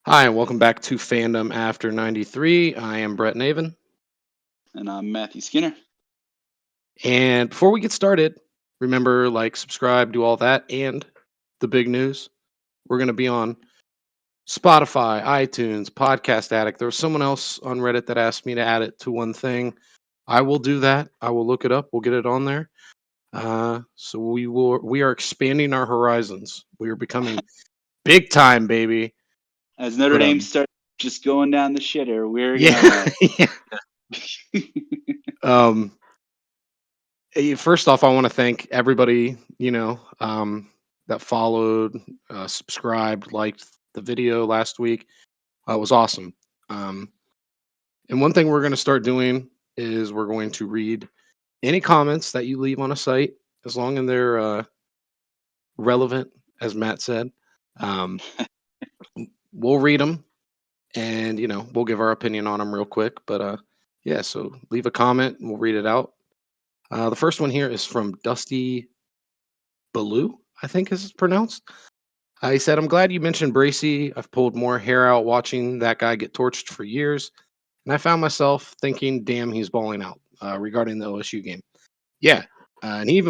Hi, and welcome back to Fandom After 93. I am Brett Naven. And I'm Matthew Skinner. And before we get started, remember, subscribe, do all that. And the big news, we're going to be on Spotify, iTunes, Podcast Addict. There was someone else on Reddit that asked me to add it to one thing. I will do that. I will look it up. We'll get it on there. So we are expanding our horizons. We are becoming big time, baby. As Notre But Dame starts just going down the shitter, we're yeah, gonna. um, first off, I want to thank everybody, that followed, subscribed, liked the video last week. It was awesome. Um, and one thing we're going to start doing is we're going to read any comments that you leave on a site, as long as they're relevant, as Matt said. Um, we'll read them, and we'll give our opinion on them real quick. But yeah, so leave a comment, and we'll read it out. The first one here is from Dusty Baloo, I think is pronounced. He said, I'm glad you mentioned Bracy. I've pulled more hair out watching that guy get torched for years. And I found myself thinking, damn, he's balling out regarding the OSU game. Yeah. And he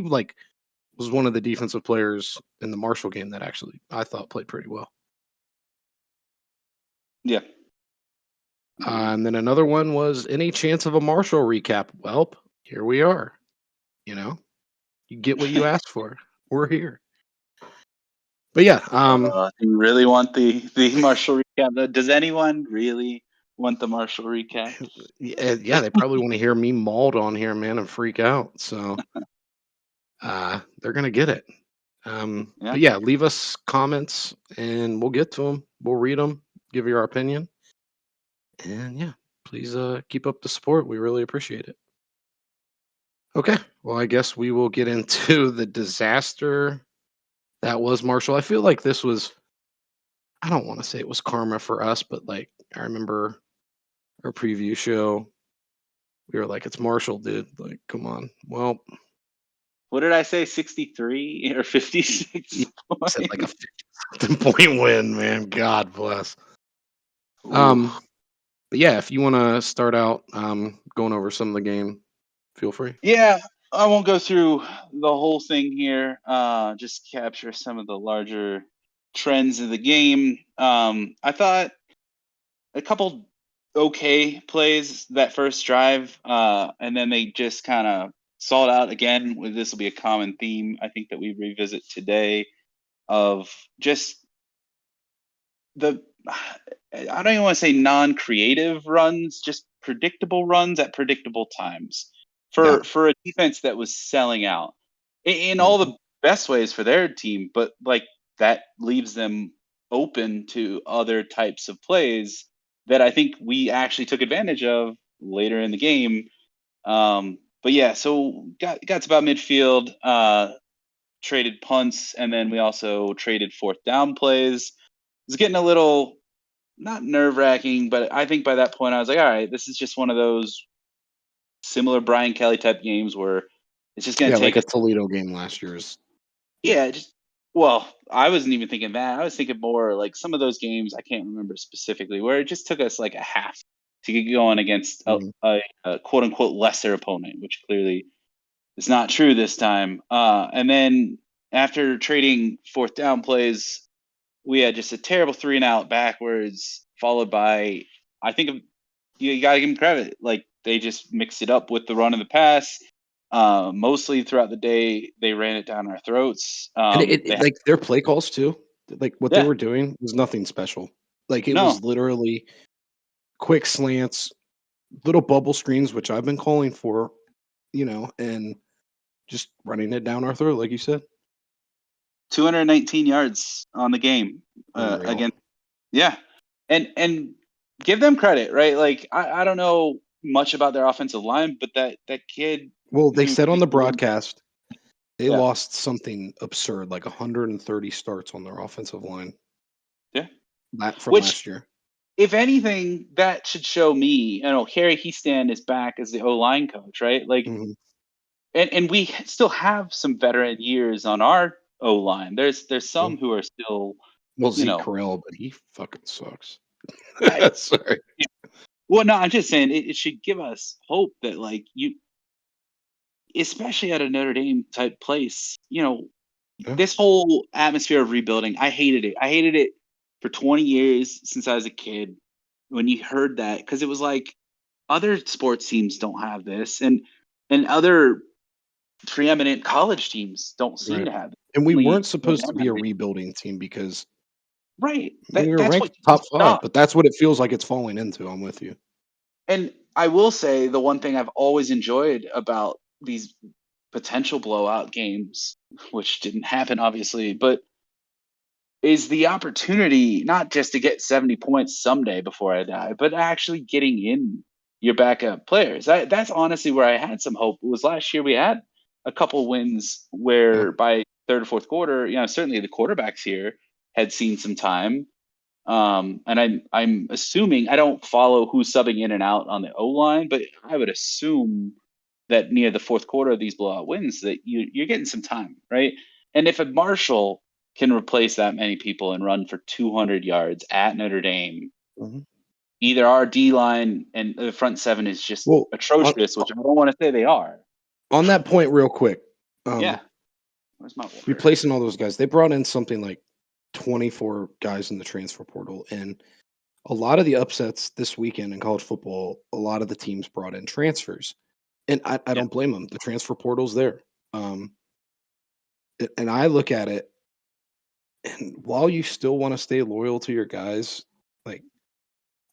was one of the defensive players in the Marshall game that actually I thought played pretty well. Yeah. And then another one was any chance of a Marshall recap? Well, here we are. You get what you asked for. We're here. But yeah, Do you really want the Marshall recap? Does anyone really want the Marshall recap? yeah, they probably want to hear me mauled on here, man, and freak out. So they're gonna get it. Yeah. But yeah, leave us comments and we'll get to them. We'll read them, give you our opinion, and yeah, please keep up the support. We really appreciate it. Okay, well, I guess we will get into the disaster that was Marshall. I feel like this was. I don't want to say it was karma for us, but I remember our preview show. We were like, "It's Marshall, dude. Like, come on." Well, What did I say? 63 or 56 you points? said like a 50-point win, man. God bless. Ooh. But yeah, if you want to start out going over some of the game, feel free. Yeah, I won't go through the whole thing here. Just capture some of the larger trends of the game. I thought a couple okay plays that first drive, and then they just kind of stalled out again. This will be a common theme, I think, that we revisit today of just the I don't even want to say non-creative runs, just predictable runs at predictable times Yeah. for a defense that was selling out in all Mhm. the best ways for their team, but like that leaves them open to other types of plays that I think we actually took advantage of later in the game. But yeah, so got to about midfield, traded punts, and then we also traded fourth down plays. It was getting a little not nerve wracking, but I think by that point I was like, all right, this is just one of those similar Brian Kelly type games where it's just going Yeah, to like take a us. Toledo game last year's. Yeah. Yeah, just well, I wasn't even thinking that. I was thinking more like some of those games I can't remember specifically where it just took us like a half to get going against Mhm. a quote unquote lesser opponent, which clearly is not true this time. And then after trading fourth down plays, we had just a terrible 3-and-out backwards, followed by I think you got to give them credit. Like they just mixed it up with the run and the pass. Mostly throughout the day, they ran it down our throats. And They had, like their play calls too, like what they yeah, were doing was nothing special. Like it no, was literally quick slants, little bubble screens, which I've been calling for, and just running it down our throat, like you said. 219 yards on the game Unreal. against, yeah, and give them credit, right? Like I don't know much about their offensive line, but that kid Well, they who said on the plays, broadcast they yeah, lost something absurd, like 130 starts on their offensive line yeah, that from which last year. if anything, that should show me. I know Harry Heastan is back as the O line coach, right? Like, Mhm. and we still have some veteran years on our O line. There's some who are still Well, you Zeke know, Correll, but he fucking sucks. I, Sorry. well, no, I'm just saying it should give us hope that like especially at a Notre Dame type place, Yeah, this whole atmosphere of rebuilding, I hated it. I hated it for 20 years since I was a kid when you heard that because it was like other sports teams don't have this and other preeminent college teams don't seem right. to have it. And we Only weren't supposed to A&M be has a it. rebuilding team because Right. we were That's what ranked gets us top 5, stuck. but that's what it feels like it's falling into. I'm with you. And I will say the one thing I've always enjoyed about these potential blowout games, which didn't happen obviously, but is the opportunity not just to get 70 points someday before I die, but actually getting in your backup players. That's honestly where I had some hope. Was last year we had a couple wins Yeah. where by third or fourth quarter, certainly the quarterbacks here had seen some time. And I'm assuming I don't follow who's subbing in and out on the O line, but I would assume that near the fourth quarter of these blowout wins that you're getting some time, right? And if a Marshall can replace that many people and run for 200 yards at Notre Dame, Mhm. either our D line and the front seven is just Well, atrocious, which I don't want to say they are. on that point real quick, Yeah, where's my water? replacing all those guys, they brought in something like 24 guys in the transfer portal, and a lot of the upsets this weekend in college football, a lot of the teams brought in transfers, and I Yeah, don't blame them. The transfer portal's there, and I look at it, and while you still want to stay loyal to your guys, like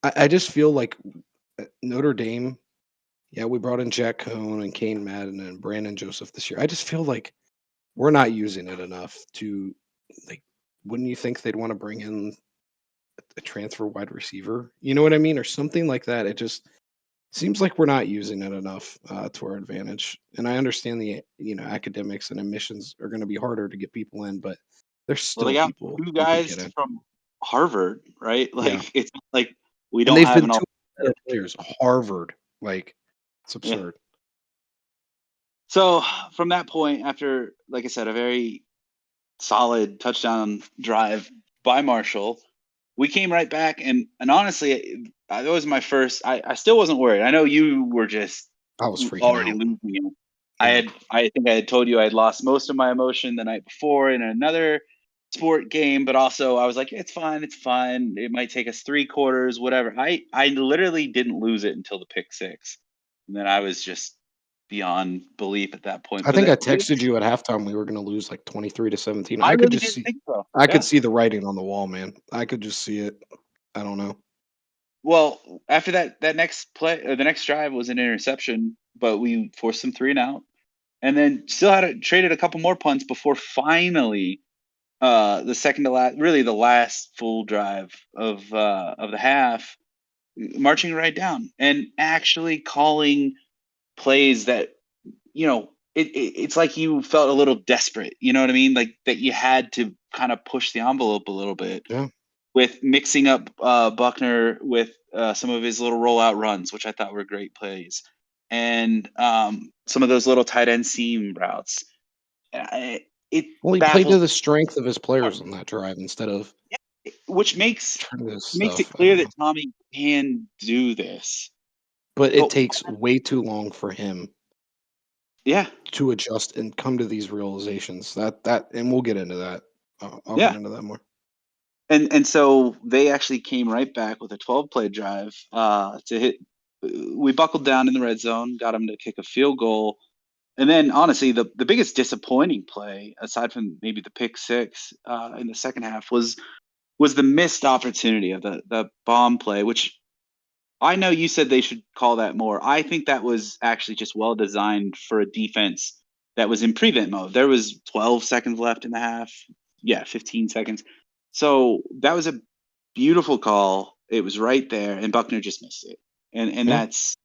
I just feel like Notre Dame. Yeah, we brought in Jack Cohn and Kane Madden and Brandon Joseph this year. I just feel like we're not using it enough to like. Wouldn't you think they'd want to bring in a transfer wide receiver? You know what I mean, or something like that? It just seems like we're not using it enough to our advantage. And I understand the academics and admissions are going to be harder to get people in, but there's well, they still got people two you could guys get in. from Harvard, right? Yeah, Like it's not like we and don't they've have been an two alternative. players. Harvard, like it's Yeah. absurd. So from that point, after like I said, a very solid touchdown drive by Marshall, we came right back and honestly, that was my first. I still wasn't worried. I know you were just I was freaking already out. losing it. Yeah, I think I had told you I had lost most of my emotion the night before in another sport game, but also I was like, it's fine, it's fine. It might take us 3 quarters, whatever. I literally didn't lose it until the pick six, and then I was just beyond belief at that point. I But think I that texted you at halftime we were going to lose like 23-17. I I could really just didn't see, think so. I could Yeah. see the writing on the wall, man. I could just see it. I don't know. Well, after that next play or the next drive was an interception, but we forced them 3 and out, and then still traded a couple more punts before finally the second to last, really the last full drive of the half, marching right down and actually calling plays that it's like you felt a little desperate. You know what I mean? Like that you had to kind of push the envelope a little bit Yeah. with mixing up Buckner with some of his little rollout runs, which I thought were great plays, and some of those little tight end seam routes. It Well, he played baffles, to the strength of his players on that drive instead of which makes trying to makes it stuff. I clear don't that know. Tommy can do this. But it But takes way too long for him yeah, to adjust and come to these realizations. And we'll get into that. I'll get yeah, into that more. and so they actually came right back with a 12 play drive to hit. We buckled down in the red zone, got him to kick a field goal. And then, honestly, the biggest disappointing play, aside from maybe the pick six in the second half, was the missed opportunity of the bomb play. Which I know you said they should call that more. I think that was actually just well designed for a defense that was in prevent mode. There was 12 seconds left in the half. Yeah, 15 seconds. So that was a beautiful call. It was right there, and Buckner just missed it. And Yeah. that's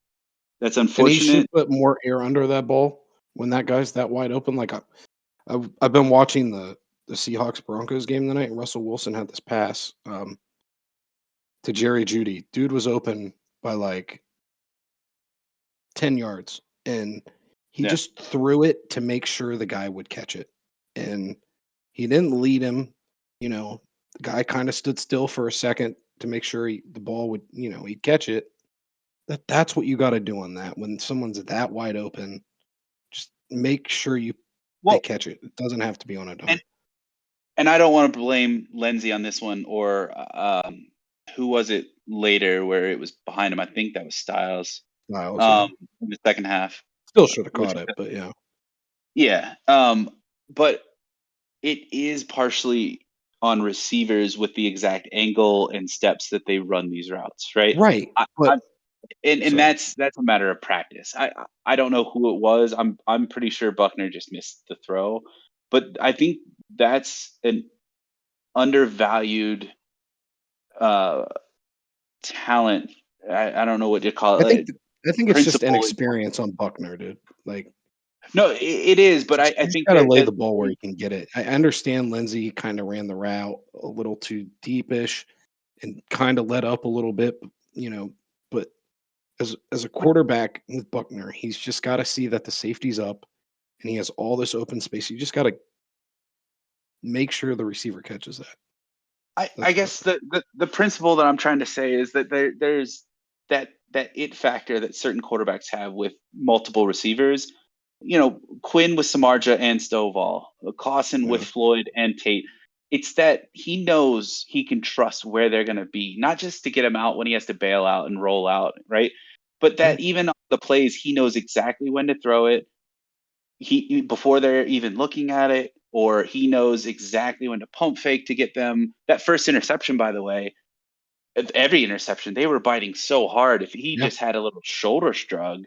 And he unfortunate. should put more air under that ball when that guy's that wide open. Like I've been watching the Seahawks Broncos game tonight, and Russell Wilson had this pass to Jerry Judy. Dude was open by like 10 yards, and he Yeah, just threw it to make sure the guy would catch it. And he didn't lead him, you know. The guy kind of stood still for a second to make sure the ball would, he'd catch it. That's what you got to do on that. When someone's that wide open, just make sure they Well, catch it. It doesn't have to be on a and dime. and I don't want to blame Lindsay on this one, or who was it later where it was behind him? I think that was Styles, Styles, yeah. um, in the second half, Still should have which caught it, but yeah. yeah, but it is partially on receivers with the exact angle and steps that they run these routes, right? Right. I, But and sorry. that's a matter of practice. I don't know who it was. I'm pretty sure Buckner just missed the throw, but I think that's an undervalued uh, talent. I don't know what you call I think it. I think it's just Principle. inexperience on Buckner, dude. Like No, it is, but I you just think gotta that lay that the ball where you can get it. I understand Lindsey kind of ran the route a little too deepish and kind of let up a little bit, but as a quarterback with Buckner, he's just got to see that the safety's up and he has all this open space. You just got to make sure the receiver catches that. I That's what guess the principle that I'm trying to say is that there's that it factor that certain quarterbacks have with multiple receivers. Quinn with Samardzija and Stovall, Clausen with yeah. Floyd and Tate. It's that he knows he can trust where they're going to be, not just to get him out when he has to bail out and roll out, right? But Yeah. that even on the plays, he knows exactly when to throw it, before they're even looking at it, or he knows exactly when to pump fake to get them. That first interception, by the way, every interception they were biting so hard. If he Yeah. just had a little shoulder shrug,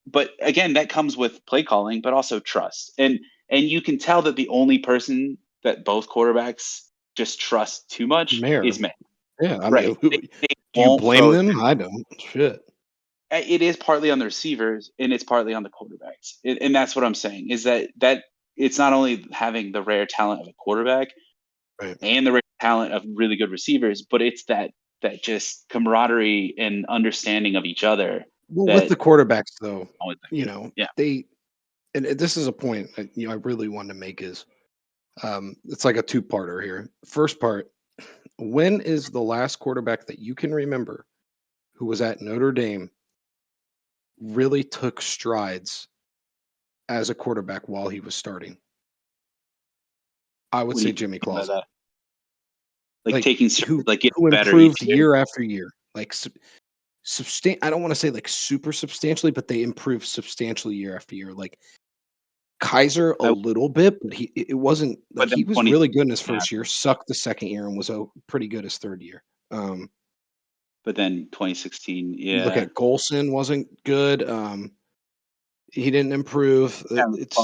but again, that comes with play calling, but also trust. And you can tell that the only person that both quarterbacks just trust too much Mayor. is May. Yeah. I Right? mean, They do you won't blame throw it. them? I don't. Shit. It is partly on the receivers and it's partly on the quarterbacks. And that's what I'm saying is that it's not only having the rare talent of a quarterback Right. and the rare talent of really good receivers, but it's that just camaraderie and understanding of each other Well, with that the quarterbacks, though, always been good. Yeah. they and this is a point I really wanted to make is it's like a two-parter here. First part, when is the last quarterback that you can remember who was at Notre Dame really took strides as a quarterback while he was starting? I would What do say you Jimmy mean by Clausen. that? Like Like taking strides, like getting who better each improved year? year after year. Like I don't want to say like super substantially, but they improved substantially year after year. Like Kaiser a I, little bit, but it wasn't like but he then was 20 really good in his first year, happened. sucked the second year, and was pretty good his third year. But then 2016, You look yeah. at Golson wasn't good. He didn't improve. Yeah, It's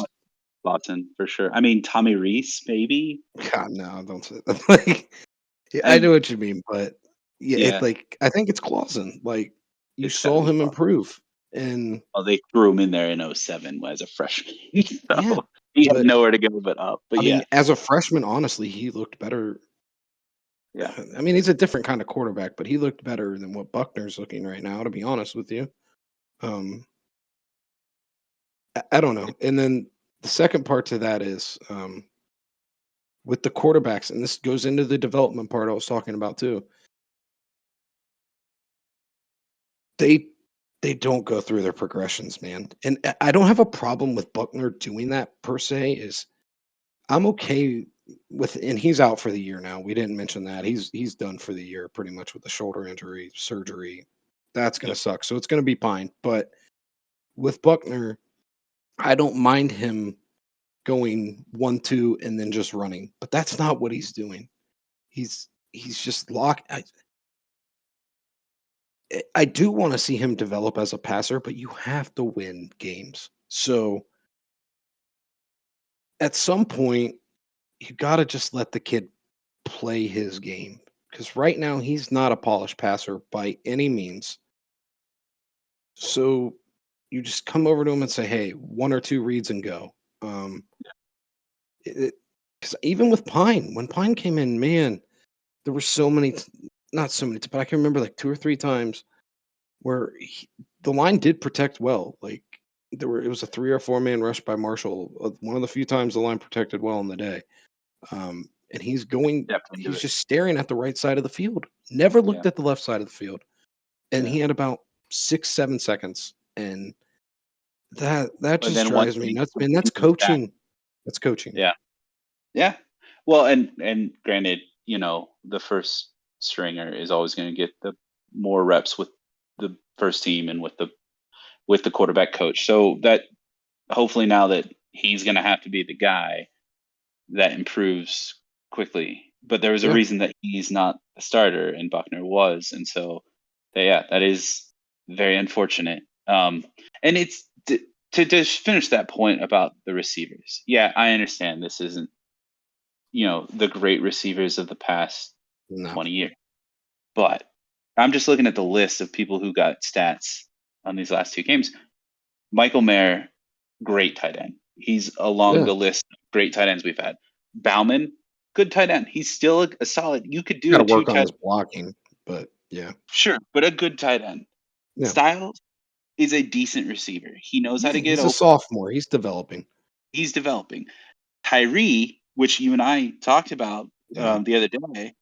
Watson for sure. I mean, Tommy Reese, maybe. God, no, don't say that. Like yeah, I know I what you mean, but yeah, Yeah, I think it's Clausen. Like you it's got to saw be him Clausen. improve, and Well, they threw him in there in '07 as a freshman, yeah, so he had but nowhere to go but up. But I mean, yeah, as a freshman, honestly, he looked better. yeah. I mean, he's a different kind of quarterback, but he looked better than what Buckner's looking right now, to be honest with you. Um, I don't know. And then the second part to that is with the quarterbacks, and this goes into the development part I was talking about too. They they don't go through their progressions, man. And I don't have a problem with Buckner doing that per se. Is I'm okay with, and he's out for the year now. We didn't mention that he's done for the year pretty much with the shoulder injury, surgery. That's gonna Yep. suck. So it's gonna be fine. But with Buckner, I don't mind him going 1-2 and then just running. But that's not what he's doing. He's just locked. I do want to see him develop as a passer, but you have to win games. So at some point, you got to just let the kid play his game because right now he's not a polished passer by any means. So you just come over to him and say, "Hey, one or two reads and go." Um, because even with Pine, when Pine came in, man, there were so many, not so many, but I can remember like two or three times where the line did protect well. Like it was a 3 or 4 man rush by Marshall. One of the few times the line protected well in the day. and Definitely do he's it. just staring at the right side of the field. Never Yeah. looked at the left side of the field. And Yeah. he had about 6, 7 seconds. And that But just then once drives me he nuts, once man. he That's moves back, coaching. That's coaching. yeah. Yeah. Well, and granted, the first stringer is always going to get the more reps with the first team and with the quarterback coach. So that hopefully now that he's going to have to be the guy that improves quickly. But there was a Yeah. reason that he's not the starter and Buckner was, and so yeah, that is very unfortunate. And it's to just finish that point about the receivers. Yeah, I understand this isn't the great receivers of the past No. 20 years. But I'm just looking at the list of people who got stats on these last two games. Michael Mayer, great tight end. He's along Yeah. the list of great tight ends we've had. Bauman, good tight end. He's still a solid. You could do Gotta a two work on tight, his blocking, but yeah. sure, but a good tight end. Yeah. Styles is a decent receiver. He knows how Yeah, to get he's a open. sophomore. He's developing. He's developing. Tyree, which you and I talked about Yeah. the other day,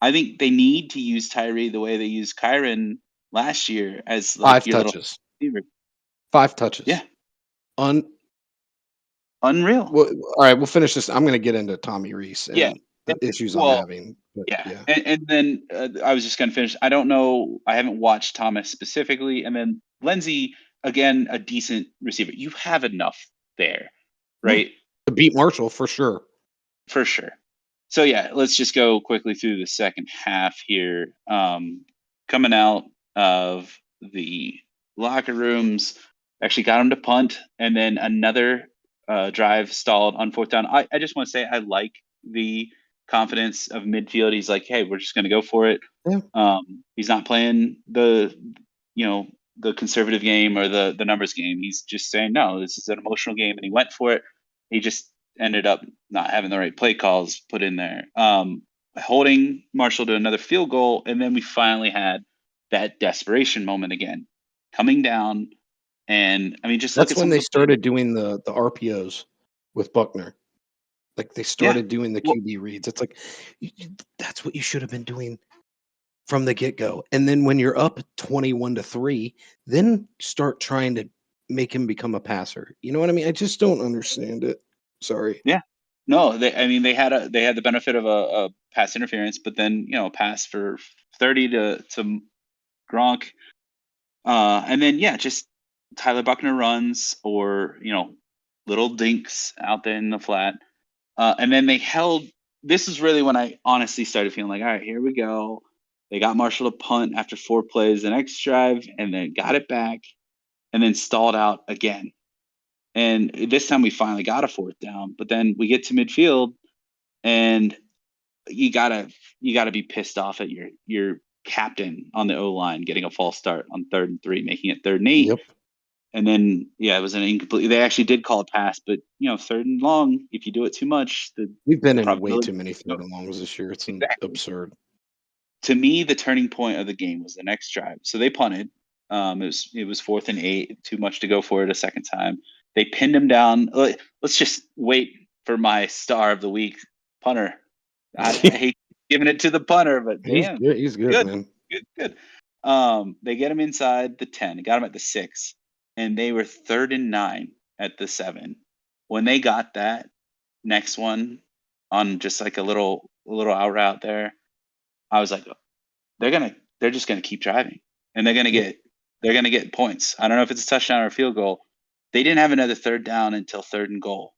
I think they need to use Tyree the way they used Kyron last year as like 5 your little touches. receiver. 5 touches. Yeah, Un unreal. Well, all right, we'll finish this. I'm gonna get into Tommy Reese Yeah. and the And, issues I'm well, having, but yeah. yeah. And then I was just going to finish. I don't know. I haven't watched Thomas specifically. And then Lindsey, again, a decent receiver. You have enough there, Yeah. right? To beat Marshall for sure. For sure. So yeah, let's just go quickly through the second half here. Coming out of the locker rooms, actually got him to punt, and then another drive stalled on fourth down. I just want to say I like the confidence of midfield. He's like, hey, we're just going to go for it. Yeah. He's not playing you know, the conservative game or the numbers game. He's just saying, no, this is an emotional game, and he went for it. He just ended up not having the right play calls put in there, holding Marshall to another field goal, and then we finally had that desperation moment again, coming down. And I mean, just look That's at when some of they the plays. started doing the RPOs with Buckner. Like, they Yeah, started doing the well, QB reads. It's like, that's what you should have been doing from the get-go. And then when you're up 21-3, then start trying to make him become a passer. You know what I mean? I just don't understand it. Sorry. yeah. No, I mean, they had the benefit of a pass interference, but then a pass for 30 to Gronk. And then yeah, just Tyler Buckner runs or little dinks out there in the flat. And then they held. This is really when I honestly started feeling like, all right, here we go. They got Marshall to punt after 4 plays the next drive, and then got it back, and then stalled out again. And this time we finally got a fourth down. But then we get to midfield, and you gotta you gotta be pissed off at your captain on the O line getting a false start on 3rd and 3, making it 3rd and 8. Yep. And then yeah, it was an incomplete. They actually did call a pass, but 3rd and long, if you do it too much, the We've been in way probability. too many 3rd and longs this year. It's Exactly. absurd. To me, the turning point of the game was the next drive. So they punted. It was 4th and 8, too much to go for it a second time. They pinned him down. Let's just wait for my star of the week, punter. I hate giving it to the punter, but He's damn, good. He's good, good, man. good, good. They get him inside the 10, got him at the 6, and they were 3rd and 9 at the 7. When they got that next one on just like a little out route there, I was like, they're just gonna keep driving, and Yep. they're gonna get points. I don't know if it's a touchdown or a field goal. They didn't have another third down until 3rd and goal,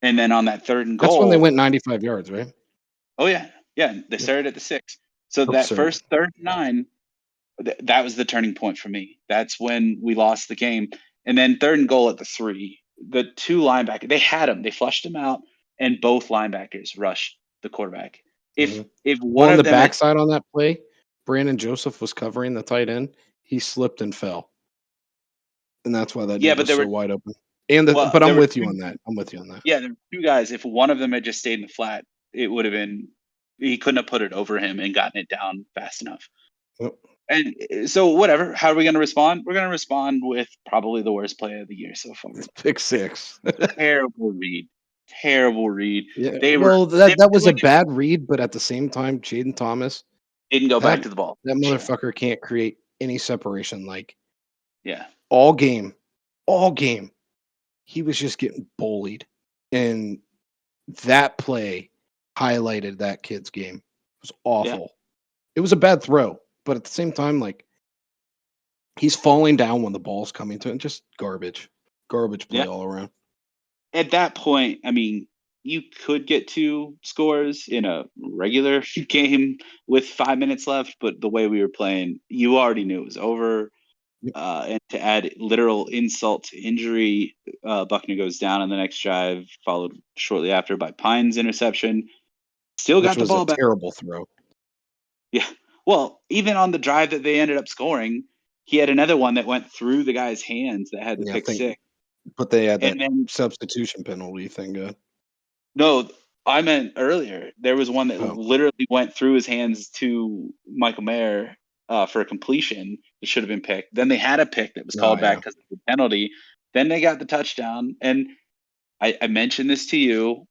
and then on that third and That's when they goal, went 95 yards, right? oh yeah, yeah, they Yep. started at the 6. So that Absurd. first 3rd and 9, that was the turning point for me. That's when we lost the game. And then 3rd and goal at the 3, the two linebackers, they had him, they flushed him out, and both linebackers rushed the quarterback. If Mhm. if Well, one on of the them had, backside on that play, Brandon Joseph was covering the tight end. He slipped and fell, and that's why that yeah, dude but was so wide open. And well, but there I'm were with you two. on that. I'm with you on that. Yeah, there were two guys. If one of them had just stayed in the flat, it would have been, he couldn't have put it over him and gotten it down fast enough. Yep. And so whatever, how are we going to respond? We're going to respond with probably the worst play of the year so far. Pick six. Terrible read. terrible read. Yeah, They were well, they that were was a doing it, bad read, but at the same time, Jaden Thomas, didn't go that back to the ball. that Sure. motherfucker can't create any separation. Like Yeah. all game, all game, he was just getting bullied, and that play highlighted that kid's game. It was Yeah. awful. It was a bad throw, but at the same time, like he's falling down when the ball's coming to him. Just garbage Yeah. play all around. At that point, I mean, you could get 2 scores in a regular game with 5 minutes left, but the way we were playing, you already knew it was over. Yep. And to add literal insult to injury, Buckner goes down on the next drive, followed shortly after by Pine's interception. Still Which got the was a ball back. terrible throw. Yeah. Well, even on the drive that they ended up scoring, he had another one that went through the guy's hands that had the Yeah, I pick think, six. but they had And that then substitution penalty thing good. no, I meant earlier. There was one that Oh, literally went through his hands to Michael Mayer for a completion that should have been picked. Then they had a pick that was oh called back yeah. because of the penalty. Then they got the touchdown. And I mentioned this to you.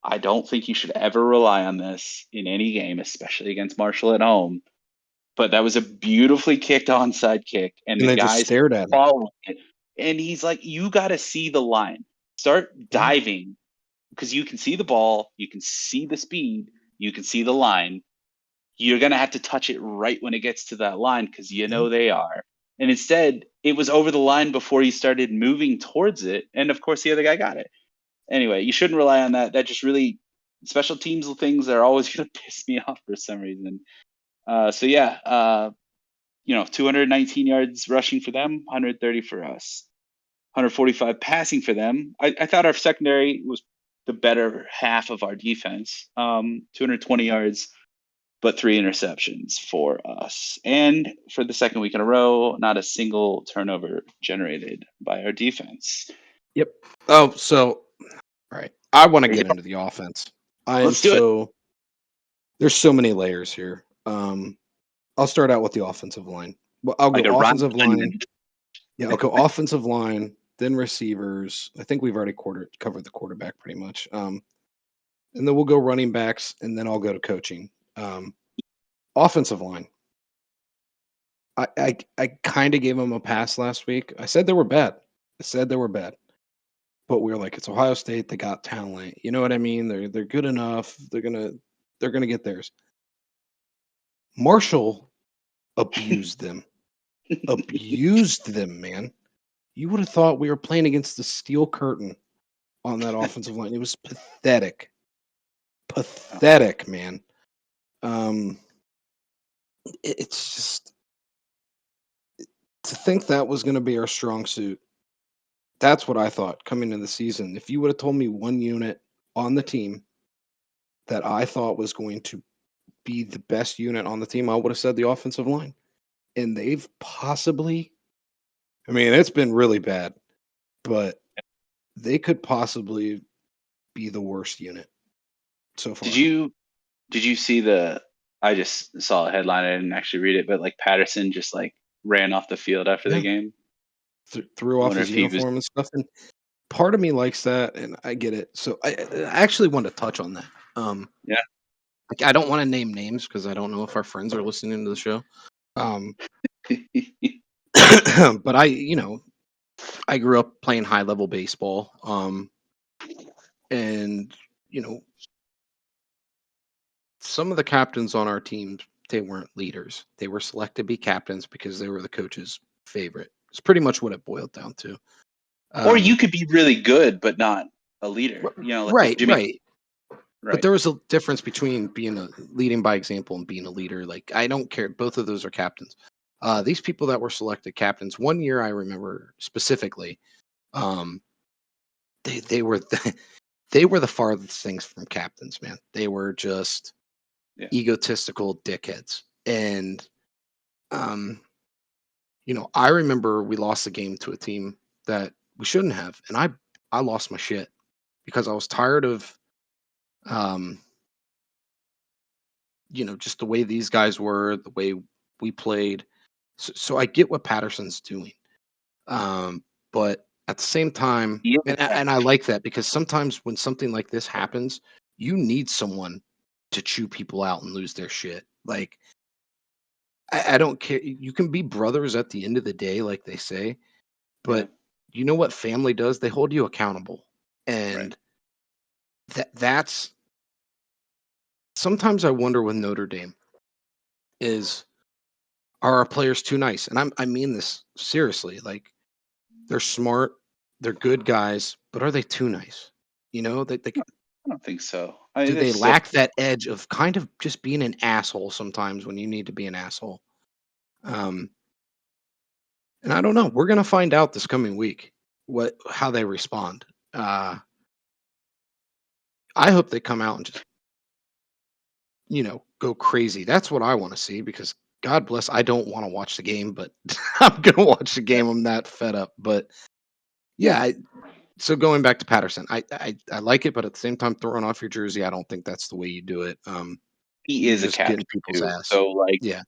I don't think you should ever rely on this in any game, especially against Marshall at home. But that was a beautifully kicked onside kick, and And the they just guy's stared at it. following it. And he's like, "You got to see the line. Start Yeah. diving because you can see the ball, you can see the speed, you can see the line. You're gonna have to touch it right when it gets to that line because you Yeah. know they are." And instead, it was over the line before he started moving towards it, and of course, the other guy got it. Anyway, you shouldn't rely on that. That just really special teams things are always gonna piss me off for some reason. So yeah, 219 yards rushing for them, 130 for us. 145 passing for them. I thought our secondary was the better half of our defense. 220 yards, but 3 interceptions for us. And for the second week in a row, not a single turnover generated by our defense. Yep. Oh, so right. I want to There you get go. into the offense. I am Let's do it. so there's so many layers here. I'll start out with the offensive line. Well, I'll go Like a rotten offensive line. onion. Yeah, I'll go offensive line, then receivers. I think we've already covered the quarterback pretty much. And then we'll go running backs, and then I'll go to coaching. Offensive line. I kind of gave them a pass last week. I said they were bad. I said they were bad. But we were like, it's Ohio State. They got talent. You know what I mean? They're good enough. They're gonna get theirs. Marshall abused them. Abused them, man. You would have thought we were playing against the steel curtain on that offensive line. It was pathetic. Pathetic, man. Um, it's just to think that was going to be our strong suit. That's what I thought coming into the season. If you would have told me one unit on the team that I thought was going to be the best unit on the team, I would have said the offensive line. And they've possibly, I mean, it's been really bad, but they could possibly be the worst unit so Did far. you did you see the? I just saw a headline. I didn't actually read it, but like Patterson just like ran off the field after the Yeah, game. threw I off wonder his if he was. uniform and stuff. And part of me likes that, and I get it. So I actually want to touch on that. Yeah. Like, I don't want to name names because I don't know if our friends are listening to the show. Um, but I grew up playing high level baseball. And you know, some of the captains on our team, they weren't leaders. They were selected to be captains because they were the coach's favorite. It's pretty much what it boiled down to. Or you Um, could be really good but not a leader. Like right, Jimmy. right. But Right. there was a difference between being a leading by example and being a leader. Like I don't care. Both of those are captains. These people that were selected captains, one year I remember specifically, um, they were they were the farthest things from captains, man. They were just Yeah. egotistical dickheads. And I remember we lost the game to a team that we shouldn't have, and I lost my shit because I was tired of um just the way these guys were, the way we played. So I get what Patterson's doing. But At the same time, He is a and I catch. like that because sometimes when something like this happens, you need someone to chew people out and lose their shit. Like I don't care. You can be brothers at the end of the day, like they say, Yeah, but you know what family does? They hold you accountable. right. And that's sometimes I wonder with Notre Dame is are our players too nice? And I mean this seriously. Like they're smart, they're good guys, but are they too nice? You know, they I don't think so. I mean, do there's they still lack that edge of kind of just being an asshole sometimes when you need to be an asshole? Um, and I don't know. We're gonna find out this coming week what how they respond. Uh, I hope they come out and just go crazy. That's what I want to see because God bless. I don't want to watch the game, but I'm gonna watch the yeah, game. I'm that fed up. But yeah, so going back to Patterson, I like it, but at the same time, throwing off your jersey, I don't think that's the way you do it. he You're is a just catch getting people's too. ass. So like, Yeah,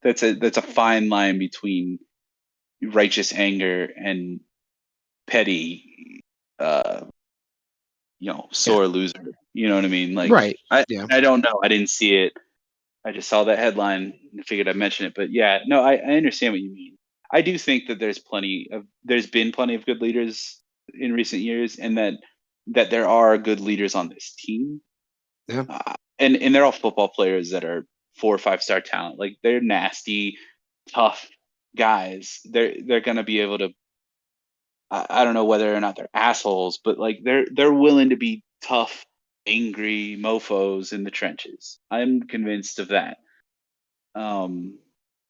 that's a fine line between righteous anger and petty, uh, yeah, sore loser. You know what I mean? Like, right. I Yeah, I don't know. I didn't see it. I just saw that headline and figured I'd mention it. But yeah, no, I understand what you mean. I do think that there's been plenty of good leaders in recent years, and that there are good leaders on this team. yeah, And they're all football players that are 4 or 5 star talent. Like they're nasty, tough guys. They're gonna be able to. I don't know whether or not they're assholes, but like they're willing to be tough, angry mofo's in the trenches. I'm convinced of that. Um,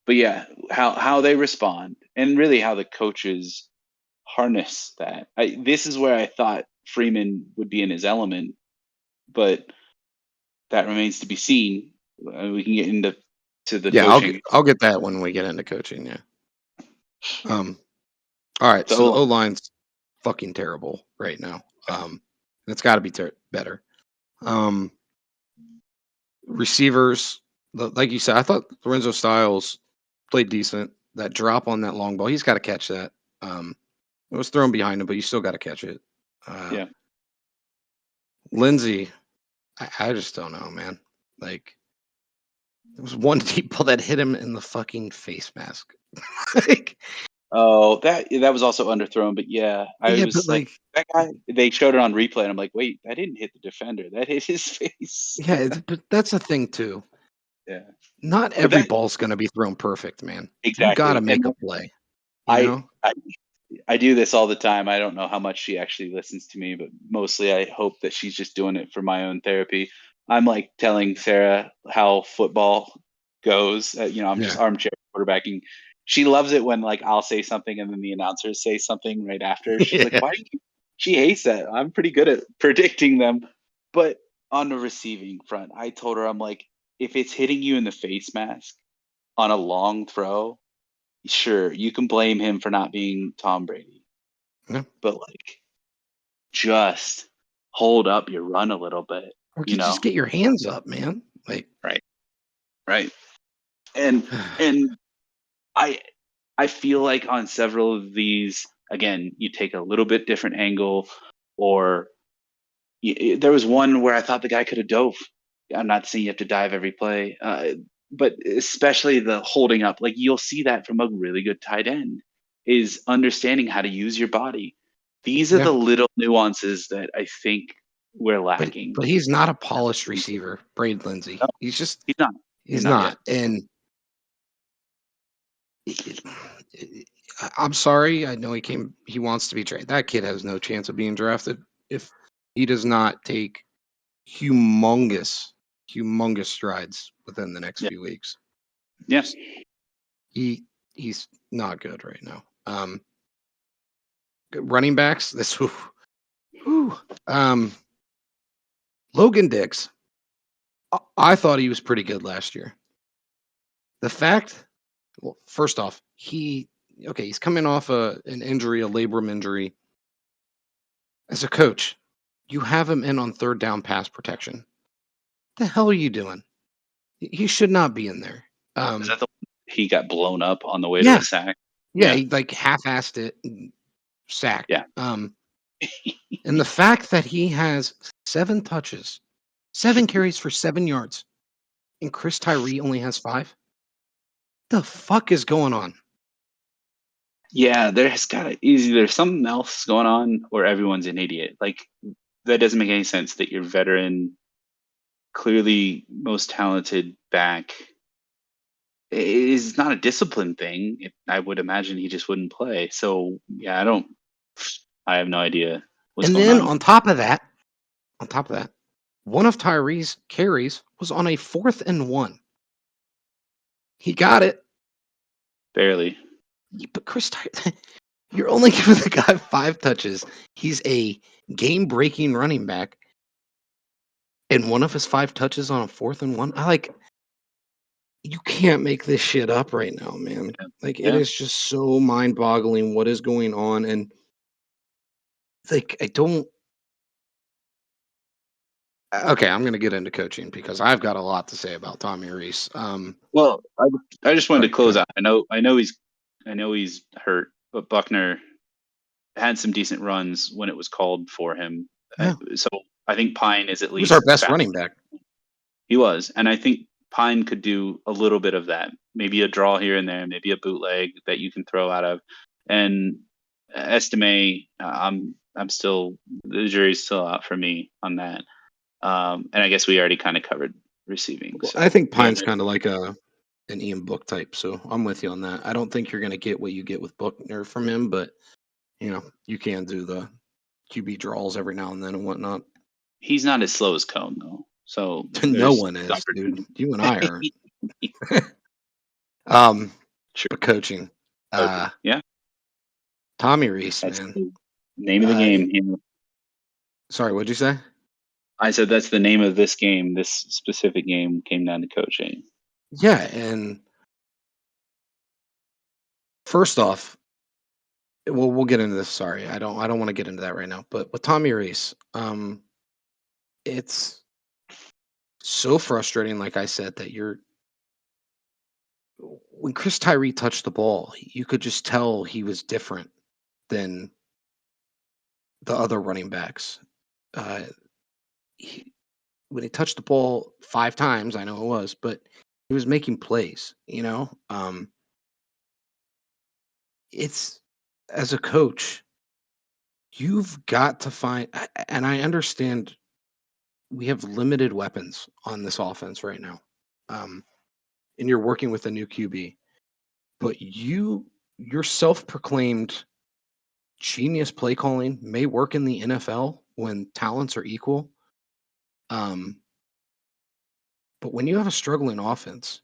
but yeah, how they respond and really how the coaches harness that. This is where I thought Freeman would be in his element, but that remains to be seen. We can get into the yeah. coaching. I'll get that when we get into coaching. Yeah. Um. All right. The So the O O line's fucking terrible right now. It's got to be better. Um. Receivers, like you said, I thought Lorenzo Styles played decent. That drop on that long ball, he's got to catch that. It was thrown behind him, but you still got to catch it. Uh, yeah. Lindsey, I just don't know, man. Like there was one deep ball that hit him in the fucking face mask. Like, Oh, that was also underthrown, but yeah, I yeah, but was like, like, that guy. They showed it on replay, and I'm like, wait, that didn't hit the defender. That hit his face. yeah, but that's the thing too. Yeah, Not but every that ball's gonna be thrown perfect, man. You got to exactly, make and a play. You I know? I I do this all the time. I don't know how much she actually listens to me, but mostly I hope that she's just doing it for my own therapy. I'm like telling Sarah how football goes. I'm just Yeah, armchair quarterbacking. She loves it when like I'll say something and then the announcers say something right after. She's like, yeah. "Why do you?" She hates that. I'm pretty good at predicting them, but on the receiving front, I told her I'm like, if it's hitting you in the face mask on a long throw, sure, you can blame him for not being Tom Brady, Yeah. but like just hold up your run a little bit, Or you just know? get your hands up, man. Like, Right. Right. And and I I feel like on several of these, again, you take a little bit different angle, or there was one where I thought the guy could have dove. I'm not saying you have to dive every play, but especially the holding up. Like you'll see that from a really good tight end is understanding how to use your body. These are yeah. the little nuances that I think we're But lacking. he's not a polished receiver, Braid Lindsey. No, He's he's not. He's not not. yet. And it, I'm sorry. I know he wants to be drafted. That kid has no chance of being drafted if he does not take humongous, humongous strides within the next Yeah. few weeks. Yeah. Just he he's not good right now. Running backs. Whew. Um, Logan Dix. I thought he was pretty good last year. The fact Well, first off, he's coming off an injury, a labrum injury. As a coach, you have him in on third down pass protection. The hell are you doing? He should not be in there. Is Um, that the he got blown up on the way to yeah, the sack? yeah, Yeah. he like half-assed it. sacked. Yeah. And the fact that he has 7 touches, 7 carries for 7 yards, and Chris Tyree only has 5? The fuck is going on? Yeah, there's something else going on, or everyone's an idiot. Like, that doesn't make any sense that your veteran, clearly most talented back is not a discipline thing. I would imagine he just wouldn't play. So yeah, I have no idea what's And going then on. on top of that, one of Tyree's carries was on a 4th and 1. He got it, Barely. but you're only giving the guy 5 touches. He's a game-breaking running back, and one of his 5 touches on a 4th and 1. You can't make this shit up right now, man. Yeah. Like, it Yeah. is just so mind-boggling what is going on, and, like, I don't okay, I'm gonna get into coaching because I've got a lot to say about Tommy Rees. Well, I just wanted Sorry, to go close ahead. out. I know he's hurt, but Buckner had some decent runs when it was called for him. Yeah, So I think Pine is at he was our least best back. running back. He was, and I think Pine could do a little bit of that. Maybe a draw here and there, maybe a bootleg that you can throw out of. And Estime, I'm still, the jury's still out for me on that. And I guess we already kind of covered receiving. Well, I So think yeah, Pine's kinda like an Ian Book type, so I'm with you on that. I don't think you're gonna get what you get with Buckner from him, but, you can do the QB draws every now and then and whatnot. he's not as slow as Cone though. So No there's one is, dude. opportunity. You and I aren't. Um, but True. coaching, Okay. uh, Yeah, Tommy Rees, that's man. the name of the Uh, game. Here. Sorry, what'd you say? I said that's the name of this game. This specific game came down to coaching. Yeah, and first off, well, we'll get into this. Sorry, I don't want to get into that right now. But with Tommy Rees, it's so frustrating. Like I said, that when Chris Tyree touched the ball, you could just tell he was different than the other running backs. Uh, he, when he touched the ball 5 times, I know it was, but he was making plays. It's as a coach, you've got to find, and I understand we have limited weapons on this offense right now. Um, and you're working with a new QB, but your self-proclaimed genius play calling may work in the NFL when talents are equal. Um, but when you have a struggling offense,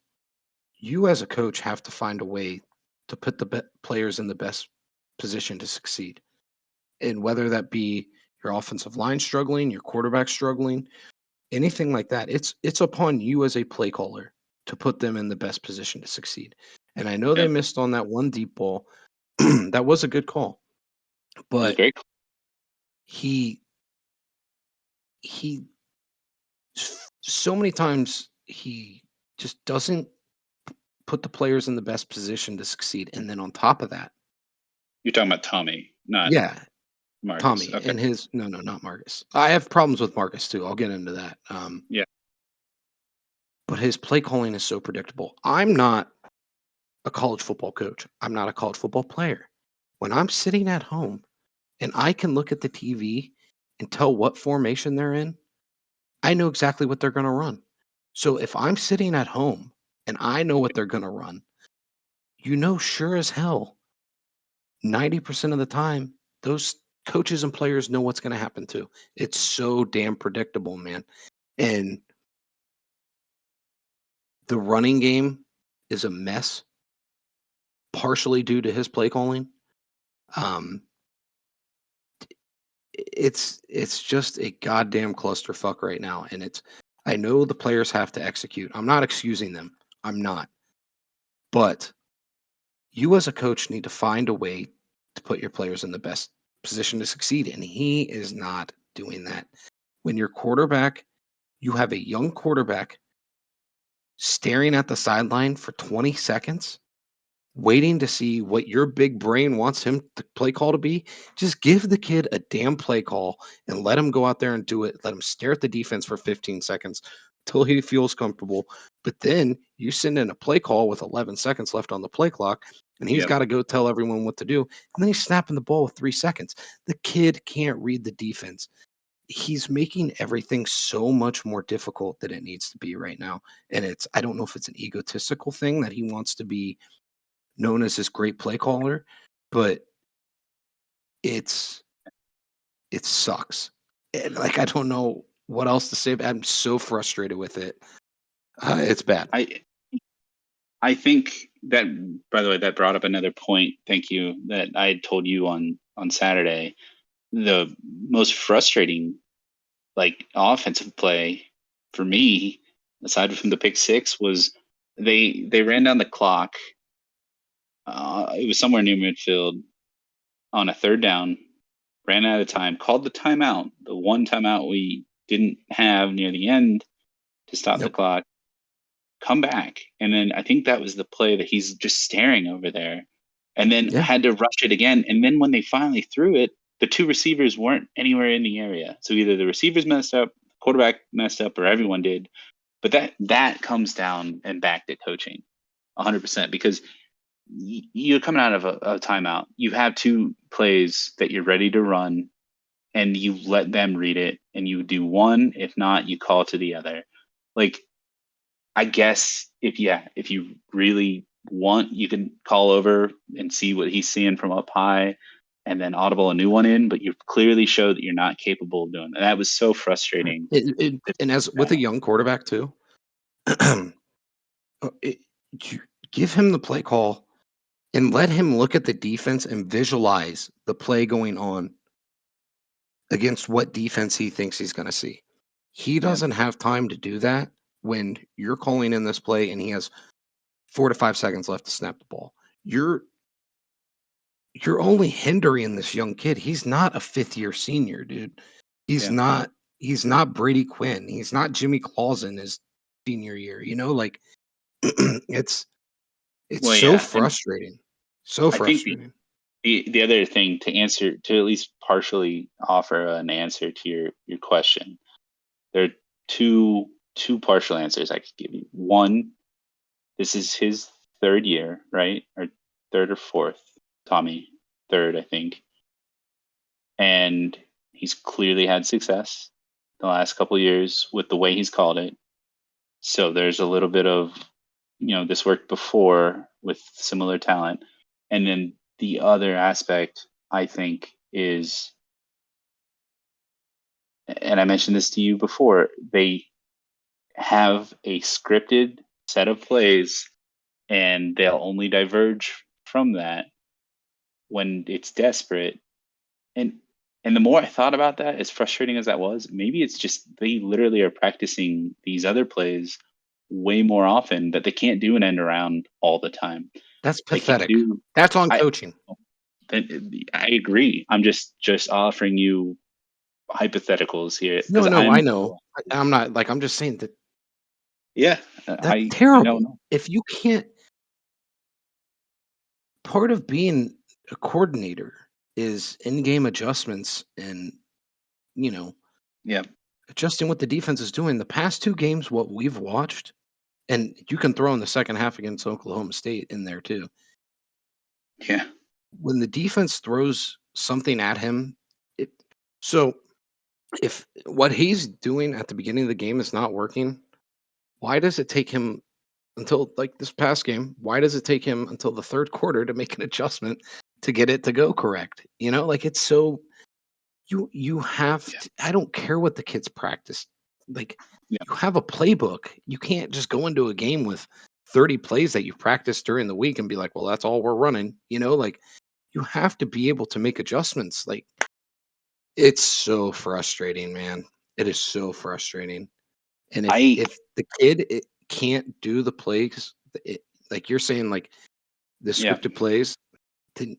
you as a coach have to find a way to put the players in the best position to succeed. And whether that be your offensive line struggling, your quarterback struggling, anything like that, it's upon you as a play caller to put them in the best position to succeed. And I know they Yeah, missed on that one deep ball. That was a good call, it was but great. he he so many times he just doesn't put the players in the best position to succeed. And then on top of that, You're talking about Tommy, not yeah, Marcus. Tommy Okay. and his no, no, not Marcus. I have problems with Marcus too. I'll get into that. Yeah. But his play calling is so predictable. I'm not a college football coach. I'm not a college football player. When I'm sitting at home and I can look at the TV and tell what formation they're in, I know exactly what they're going to run. So if I'm sitting at home and I know what they're going to run, sure as hell, 90% of the time, those coaches and players know what's going to happen too. It's so damn predictable, man. And the running game is a mess, partially due to his play calling. Um, it's just a goddamn clusterfuck right now, and I know the players have to execute. I'm not excusing them. I'm not. But you as a coach need to find a way to put your players in the best position to succeed, and he is not doing that. When your quarterback, you have a young quarterback staring at the sideline for 20 seconds waiting to see what your big brain wants him to play call to be. Just give the kid a damn play call and let him go out there and do it. Let him stare at the defense for 15 seconds till he feels comfortable. But then you send in a play call with 11 seconds left on the play clock, and he's Yep. got to go tell everyone what to do. And then he's snapping the ball with 3 seconds. The kid can't read the defense. He's making everything so much more difficult than it needs to be right now. And I don't know if it's an egotistical thing that he wants to be known as this great play caller, but it's it sucks. And like I don't know what else to say. I'm so frustrated with it. It's bad. I I think that, by the way, that brought up another point. Thank you. That I had told you on Saturday. The most frustrating, like, offensive play for me, aside from the pick six, was they ran down the clock. It was somewhere near midfield on a third down. Ran out of time. Called the timeout. The one timeout we didn't have near the end to stop the Yep. clock. Come back. And then I think that was the play that he's just staring over there, and then Yeah. had to rush it again. And then when they finally threw it, the two receivers weren't anywhere in the area. So either the receivers messed up, quarterback messed up, or everyone did. But that comes down and back to coaching 100%, because you're coming out of a timeout. You have two plays that you're ready to run, and you let them read it, and you do one. If not, you call to the other. Like, I guess if you really want, you can call over and see what he's seeing from up high, and then audible a new one in. But you clearly show that you're not capable of doing that. That was so frustrating. And as with a young quarterback too, it, you give him the play call and let him look at the defense and visualize the play going on against what defense he thinks he's going to see. He Yeah, doesn't have time to do that when you're calling in this play and he has 4 to 5 seconds left to snap the ball. You're you're only hindering this young kid. He's not a fifth-year senior, dude. He's yeah. not he's not Brady Quinn. He's not Jimmy Clausen his senior year, like it's Well, so yeah, and frustrating. So I think frustrating. the other thing, to answer, to at least partially offer an answer to your question, there are two partial answers I could give you. One, this is his third year, right? Or third or fourth. Tommy, third, I think. And he's clearly had success the last couple of years with the way he's called it. So there's a little bit of, this worked before with similar talent. And then the other aspect, I think, is, and I mentioned this to you before, they have a scripted set of plays, and they'll only diverge from that when it's desperate. And the more I thought about that, as frustrating as that was, maybe it's just they literally are practicing these other plays way more often, that they can't do an end around all the time. That's They can't pathetic. do. That's on I coaching. I agree. I'm just offering you hypotheticals here, No, because no, I I'm know. I'm not like I'm just saying that yeah. that's I don't terrible. know. If you can't part of being a coordinator is in-game adjustments and, you know, Yeah, adjusting what the defense is doing. The past 2 games, what we've watched, and you can throw in the second half against Oklahoma State in there too. yeah, When the defense throws something at him, it so if what he's doing at the beginning of the game is not working, why does it take him until like this past game, why does it take him until the third quarter to make an adjustment to get it to go correct? Like it's so you have yeah, to, I don't care what the kids practice. Like yeah. you have a playbook. You can't just go into a game with 30 plays that you practiced during the week and be like, well, that's all we're running. Like you have to be able to make adjustments. Like it's so frustrating, man. It is so frustrating. And if I if the kid can't do the plays, like you're saying, like the yeah. scripted plays, then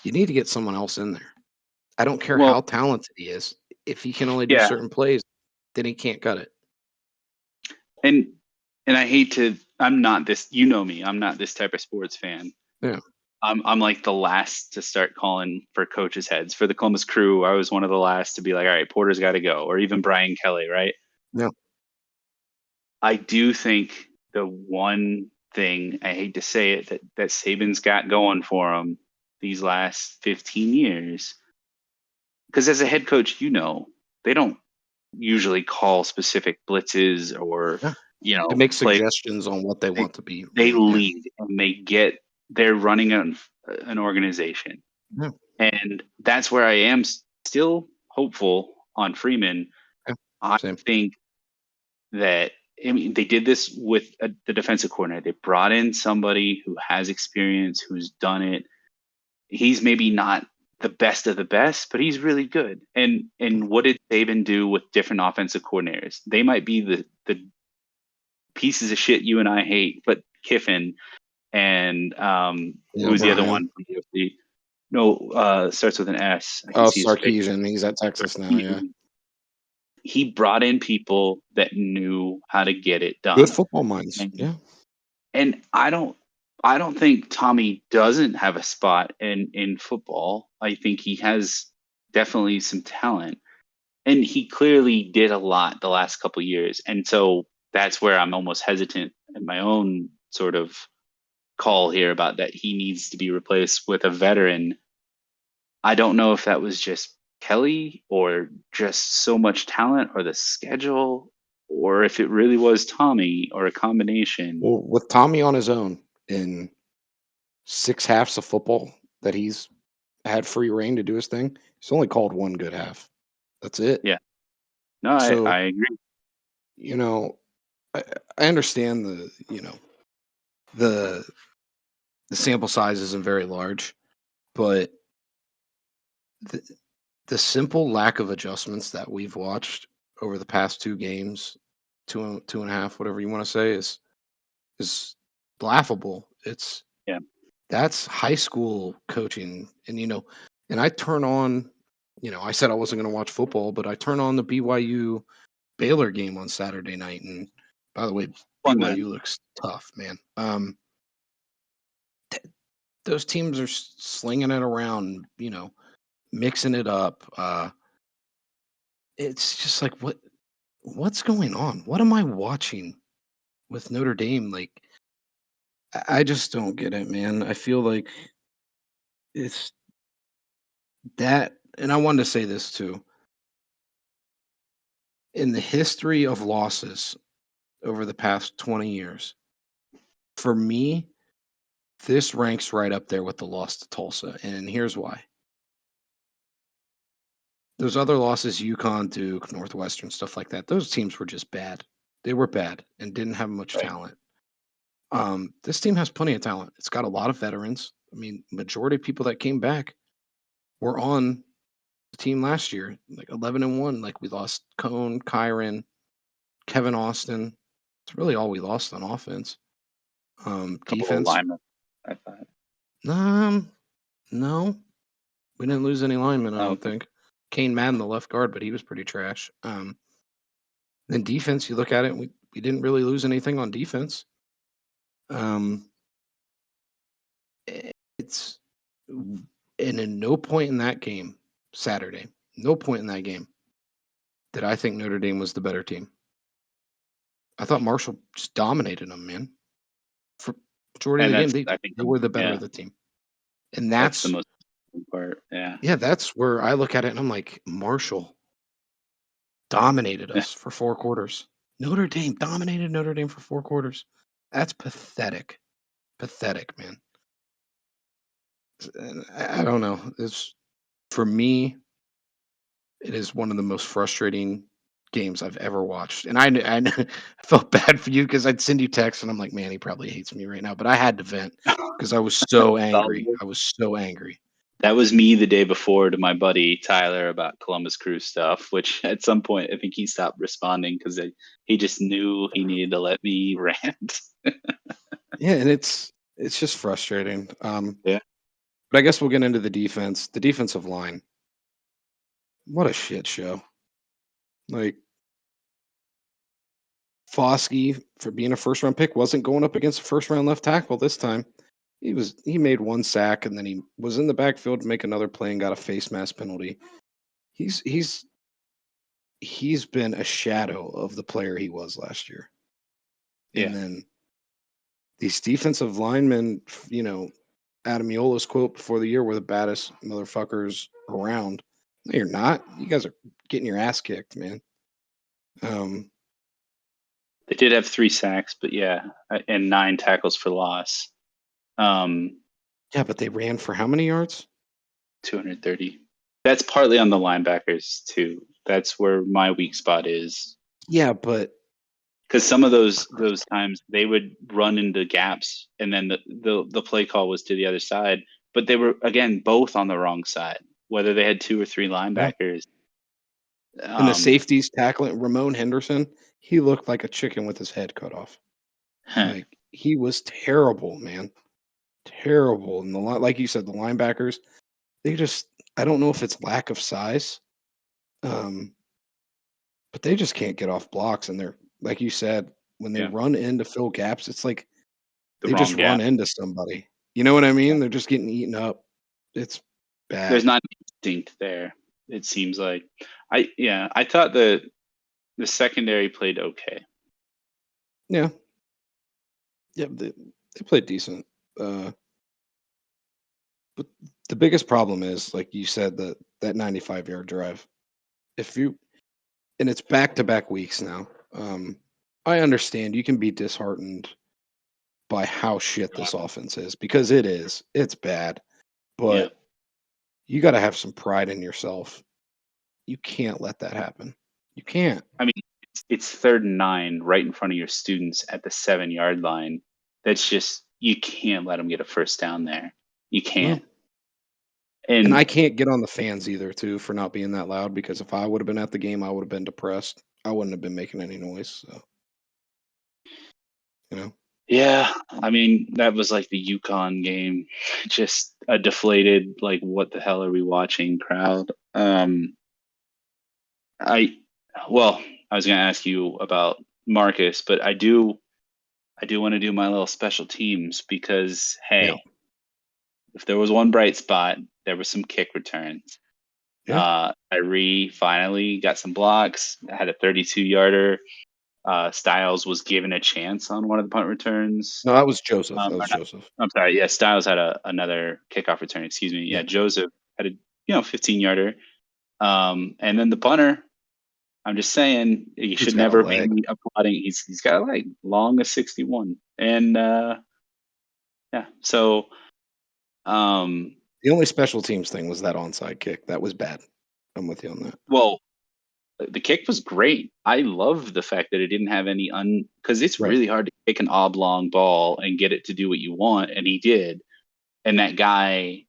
you need to get someone else in there. I don't care how Well, talented he is. If he can only do yeah, certain plays, then he can't cut it. and and I hate to I'm not this. You know me. I'm not this type of sports fan. Yeah. I'm like the last to start calling for coaches' heads for the Columbus Crew. I was one of the last to be like, all right, Porter's got to go, or even Brian Kelly, right? Yeah. I do think the one thing I hate to say it that Saban's got going for him these last 15 years, because as a head coach, they don't usually call specific blitzes or Yeah. They you know make play. suggestions on what they They want to be they ran. Yeah. lead and they're running an organization, Yeah. and that's where I am still hopeful on Freeman. Yeah. I Same. think that I mean they did this with the defensive coordinator. They brought in somebody who has experience, who's done it. He's maybe not the best of the best, but he's really good. And what did Saban do with different offensive coordinators? They might be the pieces of shit you and I hate, but Kiffin and Yeah. who's the other O'Brien. one from UFC? No, starts with an S. I can Oh, see his face. Sarkeesian. He's at Texas now. Yeah. He brought in people that knew how to get it Good done. football minds. And Yeah. and I don't think Tommy doesn't have a spot in football. I think he has definitely some talent. And he clearly did a lot the last couple years. And so that's where I'm almost hesitant in my own sort of call here about that he needs to be replaced with a veteran. I don't know if that was just Kelly or just so much talent or the schedule or if it really was Tommy or a combination. Well, with Tommy on his own in six halves of football that he's had free reign to do his thing, he's only called one good half. That's it. Yeah. No, I, So, I agree. you know, I, I understand the the sample size isn't very large, but the, the simple lack of adjustments that we've watched over the past two games, two and a half, whatever you want to say, is laughable. Yeah. That's high school coaching, and and I turn on, I said I wasn't going to watch football, but I turn on the BYU Baylor game on Saturday night, and by the way, Fun then. BYU looks tough, man. Those teams are slinging it around, mixing it up. It's just like what's going on? What am I watching with Notre Dame? Like I just don't get it, man. I feel like it's that, and I wanted to say this too. In the history of losses over the past 20 years, for me, this ranks right up there with the loss to Tulsa, and here's why. Those other losses, UConn, Duke, Northwestern, stuff like that, those teams were just bad. They were bad and didn't have much Right. talent. This team has plenty of talent. It's got a lot of veterans. I mean, majority of people that came back were on the team last year, like 11-1. Like we lost Cone, Kyron, Kevin Austin. It's really all we lost on offense. Couple of Defense, linemen, I thought. um, no, we didn't lose any linemen. I Oh, don't okay. think. Kane Madden, the left guard, but he was pretty trash. Then defense, you look at it, we didn't really lose anything on defense. Um, it's and in no point in that game Saturday, no point in that game did I think Notre Dame was the better team. I thought Marshall just dominated them, man. For majority of And the game, that's they I think they were the better yeah, of the team, and that's the that's most important part. Yeah. yeah, that's where I look at it and I'm like, Marshall dominated Yeah. us for 4 quarters. Notre Dame dominated Notre Dame for 4 quarters. That's pathetic. Pathetic, man. And I don't know. It's for me, it is one of the most frustrating games I've ever watched. And I felt bad for you because I'd send you texts and I'm like, man, he probably hates me right now. But I had to vent because I was so angry. I was so angry. That was me the day before to my buddy Tyler about Columbus Crew stuff, which at some point I think he stopped responding because he just knew he needed to let me rant. Yeah, and it's just frustrating. Yeah. But I guess we'll get into the defense. The defensive line. What a shit show. Like Foskey, for being a first round pick, wasn't going up against a first round left tackle this time. He made one sack and then he was in the backfield to make another play and got a face mask penalty. He's he's he's been a shadow of the player he was last year. And Yeah. then these defensive linemen, Adam Yola's quote before the year were the baddest motherfuckers around. No, you're not. You guys are getting your ass kicked, man. They did have 3 sacks, but yeah, and 9 tackles for loss. Yeah, but they ran for how many yards? 230. That's partly on the linebackers too. That's where my weak spot is. Yeah, but Because some of those times they would run into gaps, and then the play call was to the other side, but they were again both on the wrong side. Whether they had 2 or 3 yeah. linebackers, And the um, safeties tackling Ramon Henderson, he looked like a chicken with his head cut off. Like he was terrible, man. Terrible. And like you said, the linebackers, they just I don't know if it's lack of size. Um, but they just can't get off blocks and they're like you said, when they yeah, run in to fill gaps, it's like the they just wrong run gap. into somebody. You know what I Yeah. mean? They're just getting eaten up. It's There's bad. not instinct there. It seems like I thought the secondary played okay. Yeah. Yeah, they played decent. But the biggest problem is, like you said, that 95-yard drive. If you and it's back-to-back weeks now. I understand you can be disheartened by how shit this offense is because it is. It's bad, Yeah. but you got to have some pride in yourself. You can't let that happen. You can't. I mean, it's 3rd and 9 right in front of your students at the 7-yard line. That's just you can't let them get a first down there. You No. can't. And I And can't get on the fans either, too, for not being that loud because if I would have been at the game, I would have been depressed. I wouldn't have been making any noise. So, you know, yeah, I mean, that was like the Yukon game. Just a deflated, like, what the hell are we watching crowd. I well, I was gonna ask you about Marcus, but I do want to do my little special teams because yeah, hey, if there was one bright spot, there was some kick returns. yeah. Tyree finally got some blocks, had a 32 yarder. Styles was given a chance on one of the punt returns. No, that was Joseph. That Or was not, Joseph. I'm sorry. Yeah, Styles had another kickoff return. Excuse me. Yeah, Yeah. Joseph had a 15 yarder. And then the punter. I'm just saying you He's should got a never leg. be applauding. He's got a leg long as 61, and yeah. So um, The only special teams thing was that onside kick. That was bad. I'm with you on that. well, the kick was great. I love the fact that it didn't have any because it's Right. really hard to kick an oblong ball and get it to do what you want, and he did. And that guy,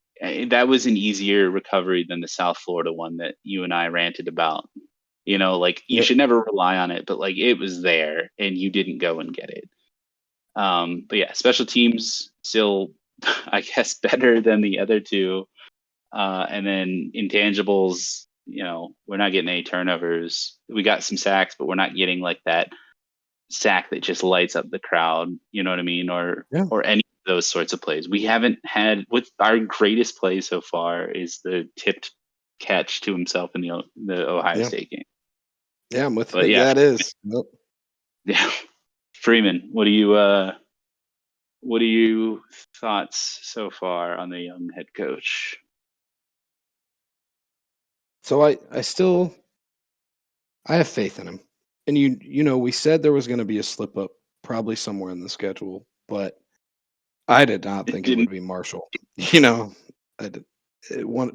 that was an easier recovery than the South Florida one that you and I ranted about. Like you Yep. should never rely on it, but like it was there and you didn't go and get it. But yeah, special teams still, I guess, better than the other two. And then intangibles, we're not getting any turnovers. We got some sacks, but we're not getting like that sack that just lights up the crowd. You know what I mean? Yeah. Or any of those sorts of plays. We haven't had. What our greatest play so far is the tipped catch to himself in the Ohio Yeah. State game. Yeah. I'm with But you. yeah, That is. Yep. yeah. Freeman, what are you thoughts so far on the young head coach? So I have faith in him. And we said there was going to be a slip up probably somewhere in the schedule, but I did not It think it didn't. would be Marshall. You know, I did,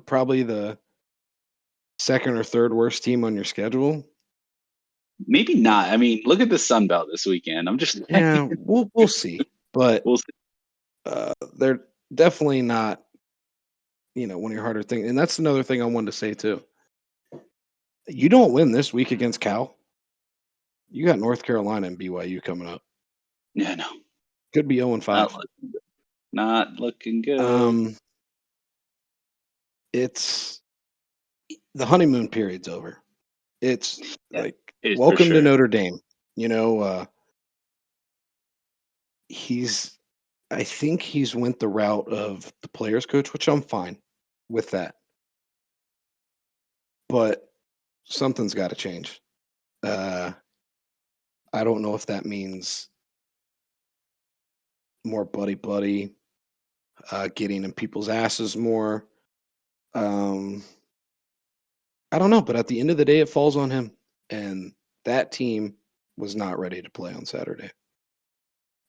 probably the second or third worst team on your schedule. Maybe not. I mean, look at the Sun Belt this weekend. I'm just Yeah, we'll see. But we'll see. they're definitely not, one of your harder things. And that's another thing I wanted to say too. You don't win this week against Cal. You got North Carolina and BYU coming up. Yeah, no, Could be 0 and not 5. not looking good. Um, it's the honeymoon period's over. It's Yeah, like it is for welcome to sure. Notre Dame. You know, he's I think he's went the route of the players coach, which I'm fine with that. But something's got to change. Uh, I don't know if that means more buddy buddy, getting in people's asses more. Um, I don't know, but at the end of the day, it falls on him, and that team was not ready to play on Saturday.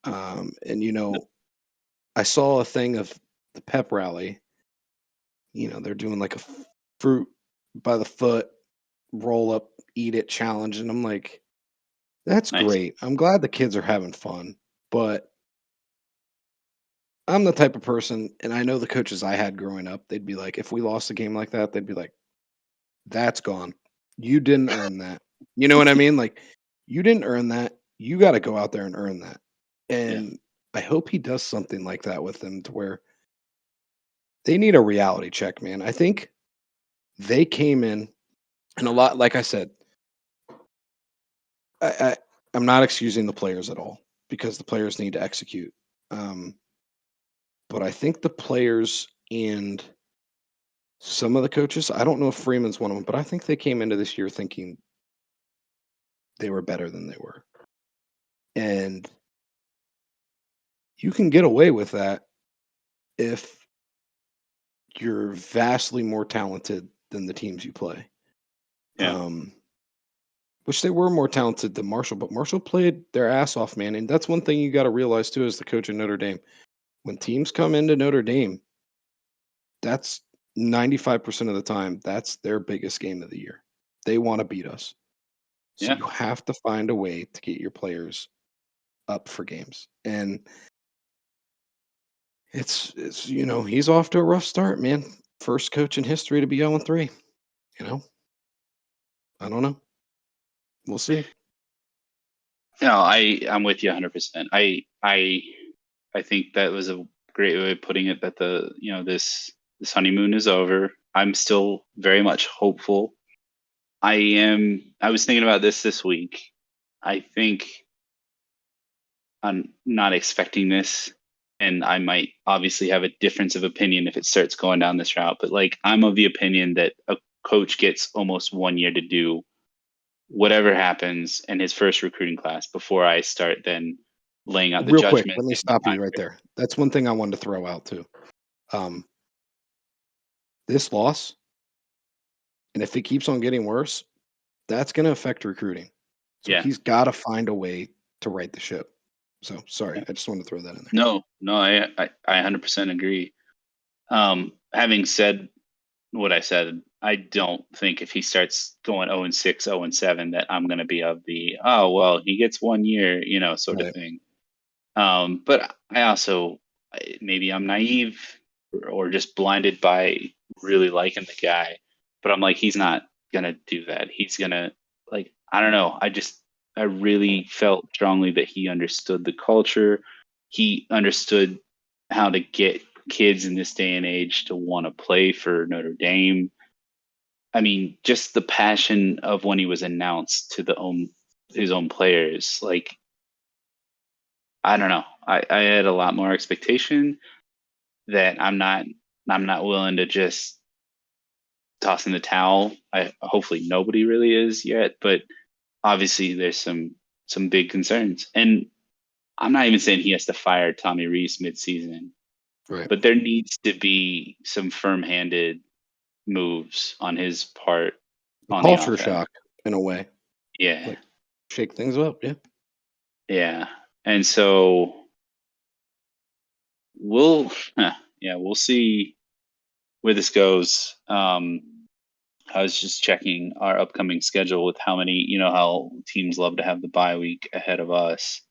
And No, I saw a thing of the pep rally. They're doing like a fruit by the foot roll up, eat it challenge, and I'm like, that's nice. great. I'm glad the kids are having fun, but I'm the type of person, and I know the coaches I had growing up, they'd be like, if we lost a game like that, they'd be like, that's gone. You didn't earn that. You know what I mean? Like, you didn't earn that. You got to go out there and earn that. Yeah. And I hope he does something like that with them to where they need a reality check, man. I think they came in and a lot, like I said, I I'm not excusing the players at all because the players need to execute. Um, but I think the players and some of the coaches, I don't know if Freeman's one of them, but I think they came into this year thinking they were better than they were. And you can get away with that if you're vastly more talented than the teams you play. Yeah. Um, which they were more talented than Marshall, but Marshall played their ass off, man. And that's one thing you got to realize too as the coach of Notre Dame. When teams come into Notre Dame, that's 95% of the time, that's their biggest game of the year. They want to beat us. So Yeah. you have to find a way to get your players up for games. And he's off to a rough start, man. First coach in history to be 0-3. You know, I don't know. We'll see. No, I'm with you 100%. I think that was a great way of putting it, that this honeymoon is over. I'm still very much hopeful. I was thinking about this week. I think I'm not expecting this, and I might obviously have a difference of opinion if it starts going down this route, but like I'm of the opinion that a coach gets almost 1 year to do whatever happens in his first recruiting class before I start then laying out the Real quick, judgment let me in my stop you mind. right there. That's one thing I wanted to throw out too. Um, this loss, and if it keeps on getting worse, that's going to affect recruiting. So Yeah. he's got to find a way to right the ship. So sorry, Yeah. I just wanted to throw that in there. No, I 100% agree. Having said what I said, I don't think if he starts going 0-6, 0-7, that I'm going to be of the, oh, well, he gets 1 year, sort of Right. thing. But I also, maybe I'm naive or just blinded by really liking the guy. But I'm like, he's not going to do that. He's going to, like, I don't know. I really felt strongly that he understood the culture. He understood how to get kids in this day and age to want to play for Notre Dame. I mean, just the passion of when he was announced to his own players, like, I don't know. I had a lot more expectation that I'm not willing to just toss in the towel. I hopefully nobody really is yet, but obviously there's some big concerns. And I'm not even saying he has to fire Tommy Rees midseason, Right. but there needs to be some firm-handed moves on his part A on the culture offense. shock in a way. Yeah. Like shake things up. Yeah. Yeah. And so we'll yeah, we'll see where this goes. I was just checking our upcoming schedule with how many, how teams love to have the bye week ahead of us.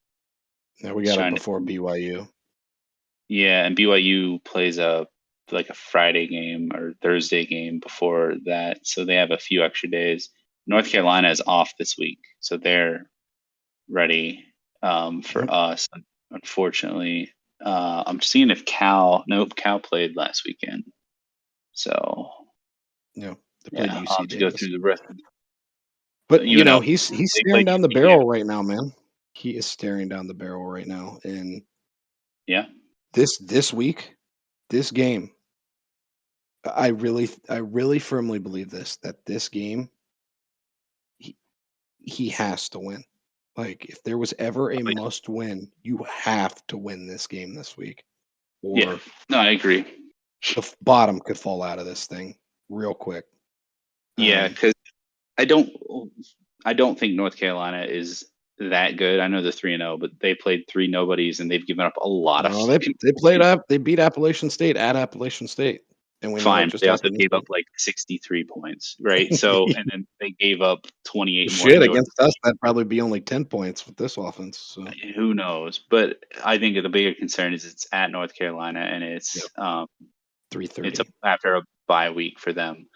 Now we Just got it trying to before see. BYU. Yeah, and BYU plays a Friday game or Thursday game before that, so they have a few extra days. North Carolina is off this week, so they're ready for Yep. us. Unfortunately, I'm seeing if Cal played last weekend. So Yeah. They played yeah, I'll UC have to go Davis. through the rest. But UNLV, he's they staring played down the UCF. barrel right now, man. He is staring down the barrel right now, and Yeah. This week, this game, I really firmly believe that this game he, he has to win. Like if there was ever a Oh, yeah. must win, you have to win this game this week, Yeah. or No, I agree. the bottom could fall out of this thing real quick. Yeah, Um, because I don't think North Carolina is that good. I know they're 3-0, but they played three nobodies and they've given up a lot of no, fucking they played points. up. They beat Appalachian State at Appalachian State, and we know what Fine, but just they also happened this gave up week. like 63 points, right? So, and then they gave up 28 more to Shit, Georgia. against us, that'd probably be only 10 points with this offense. So Who knows? But I think the bigger concern is it's at North Carolina and yeah, it's 3:30. after a bye week for them.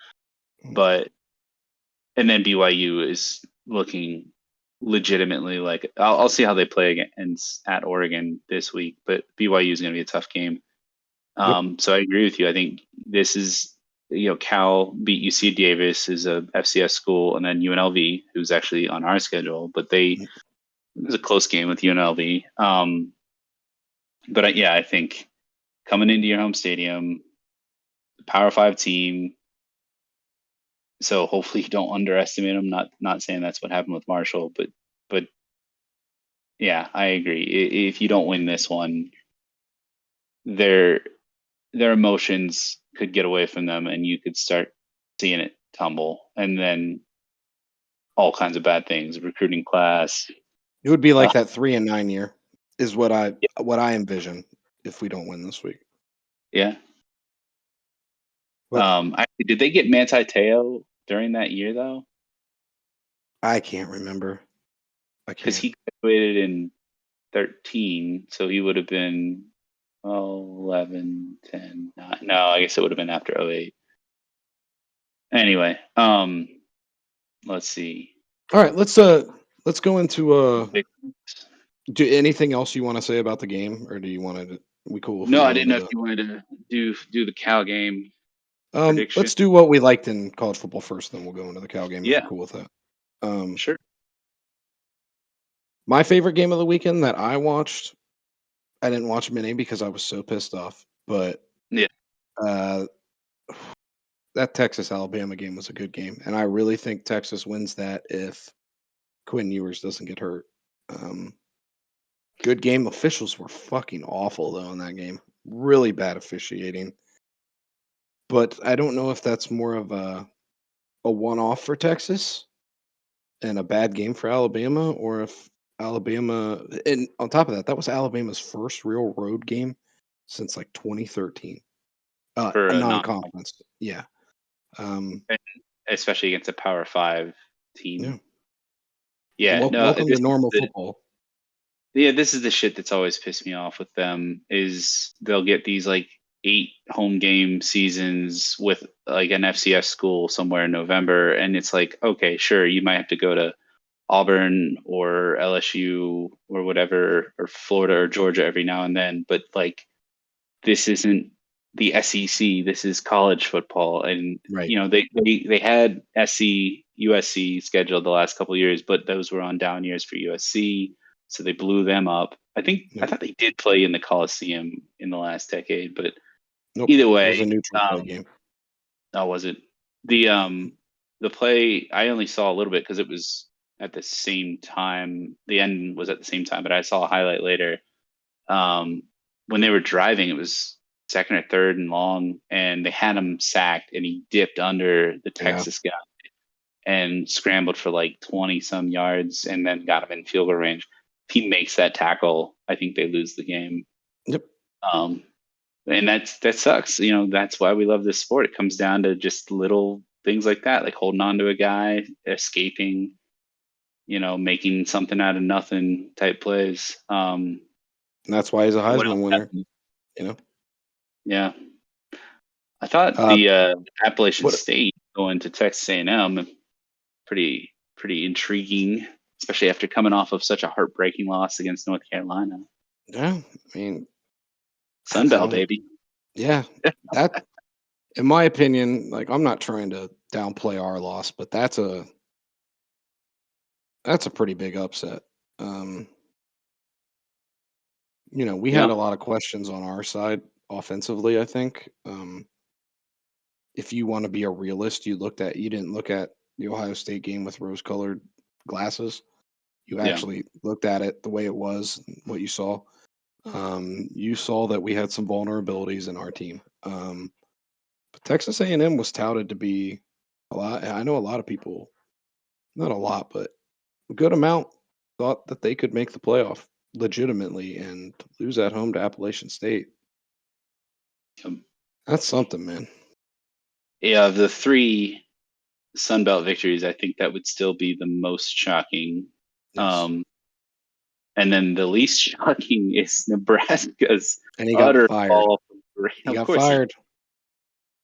But and then BYU is looking legitimately like I'll see how they play against at Oregon this week, but BYU is going to be a tough game. Yep. So I agree with you. I think this is Cal beat UC Davis is a FCS school, and then UNLV, who's actually on our schedule, but it was a close game with UNLV. But yeah, I think coming into your home stadium, Power Five team. So hopefully you don't underestimate them. Not saying that's what happened with Marshall, but yeah, I agree. If you don't win this one, their their emotions could get away from them, and you could start seeing it tumble, and then all kinds of bad things, recruiting class. It would be Uh, like that 3-9 year is what I envision if we don't win this week. yeah. But Did they get Manti Te'o during that year though? I can't remember. I Because can't. he graduated in 13, so he would have been 11, 10. No, I guess it would have been after 08. Anyway, let's see. All right, let's go into do anything else you want to say about the game, or do you want to? We cool if we No, I go didn't into know if the you wanted to do the Cal game prediction. let's do what we liked in college football first, then we'll go into the Cal game if you're Yeah, cool with that. Um, sure. my favorite game of the weekend that I watched, I didn't watch many because I was so pissed off, but Yeah, uh, that Texas Alabama game was a good game, and I really think Texas wins that if Quinn Ewers doesn't get hurt. Um, good game. Officials were fucking awful though in that game. Really bad officiating. But I don't know if that's more of a one off for Texas and a bad game for Alabama, or if Alabama, and on top of that, that was Alabama's first real road game since like 2013. for A a non non, conference. Yeah. Um, especially against a Power Five team. yeah. Yeah, no, Welcome to normal football. this is the shit that's always pissed me off with them is they'll get these like 8 home game seasons with like an FCS school somewhere in November, and it's like, okay, sure, you might have to go to Auburn or LSU or whatever, or Florida or Georgia every now and then, but like this isn't the SEC. This is college football, and Right. they had SC USC scheduled the last couple of years, but those were on down years for USC, so they blew them up. I Yep. thought they did play in the Coliseum in the last decade, but Nope. either It was a way, neutral site game. how was it? The play I only saw a little bit because it was at the same time. The end was at the same time, but I saw a highlight later. Um, when they were driving, it was second or third and long, and they had him sacked, and he dipped under the Yeah. Texas guy and scrambled for like 20 some yards, and then got him in field goal range. If he makes that tackle, I think they lose the game. Yep. Um, and that sucks. That's why we love this sport. It comes down to just little things like that, like holding on to a guy, escaping, making something out of nothing type plays. And that's why he's a What else Heisman winner. happened? You know. Yeah, I thought Uh, the Appalachian what? State going to Texas A&M pretty intriguing, especially after coming off of such a heartbreaking loss against North Carolina. Yeah. I mean, I Sunbelt, don't. baby. Yeah. That, in my opinion, like I'm not trying to downplay our loss, but that's a pretty big upset. Um, We had Yeah. a lot of questions on our side offensively, I think. If you want to be a realist, you didn't look at the Ohio State game with rose-colored glasses. You Yeah. actually looked at it the way it was, what you saw. You saw that we had some vulnerabilities in our team. But Texas A&M was touted to be a lot. I know a lot of people, not a lot, but a good amount thought that they could make the playoff legitimately and lose at home to Appalachian State. Um, That's something, man. yeah. The three Sun Belt victories, I think that would still be the most shocking. Yes. Um, and then the least shocking is Nebraska's And he got utter fired. fall from grace. He Of got course, fired.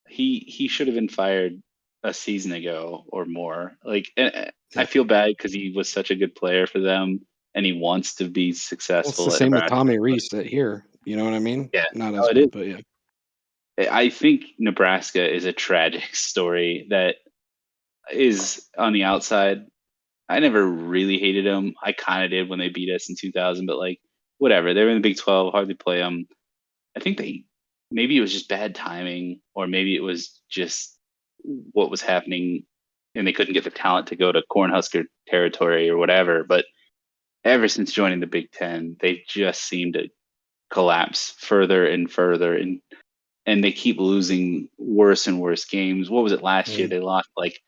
he should have been fired a season ago or more. Like, I Yeah. feel bad because he was such a good player for them, and he wants to be Well, it's the successful at same with Nebraska. Tommy But Reese at here. You know what I mean? yeah, Not no, as it is. good, but yeah. I think Nebraska is a tragic story that is on the outside. I never really hated them. I kind of did when they beat us in 2000, but like whatever. They were in the Big 12, hardly play them. I think maybe it was just bad timing, or maybe it was just what was happening, and they couldn't get the talent to go to Cornhusker territory or whatever. But ever since joining the Big Ten, they just seem to collapse further and further, and they keep losing worse and worse games. What was it last year? Mm. They lost like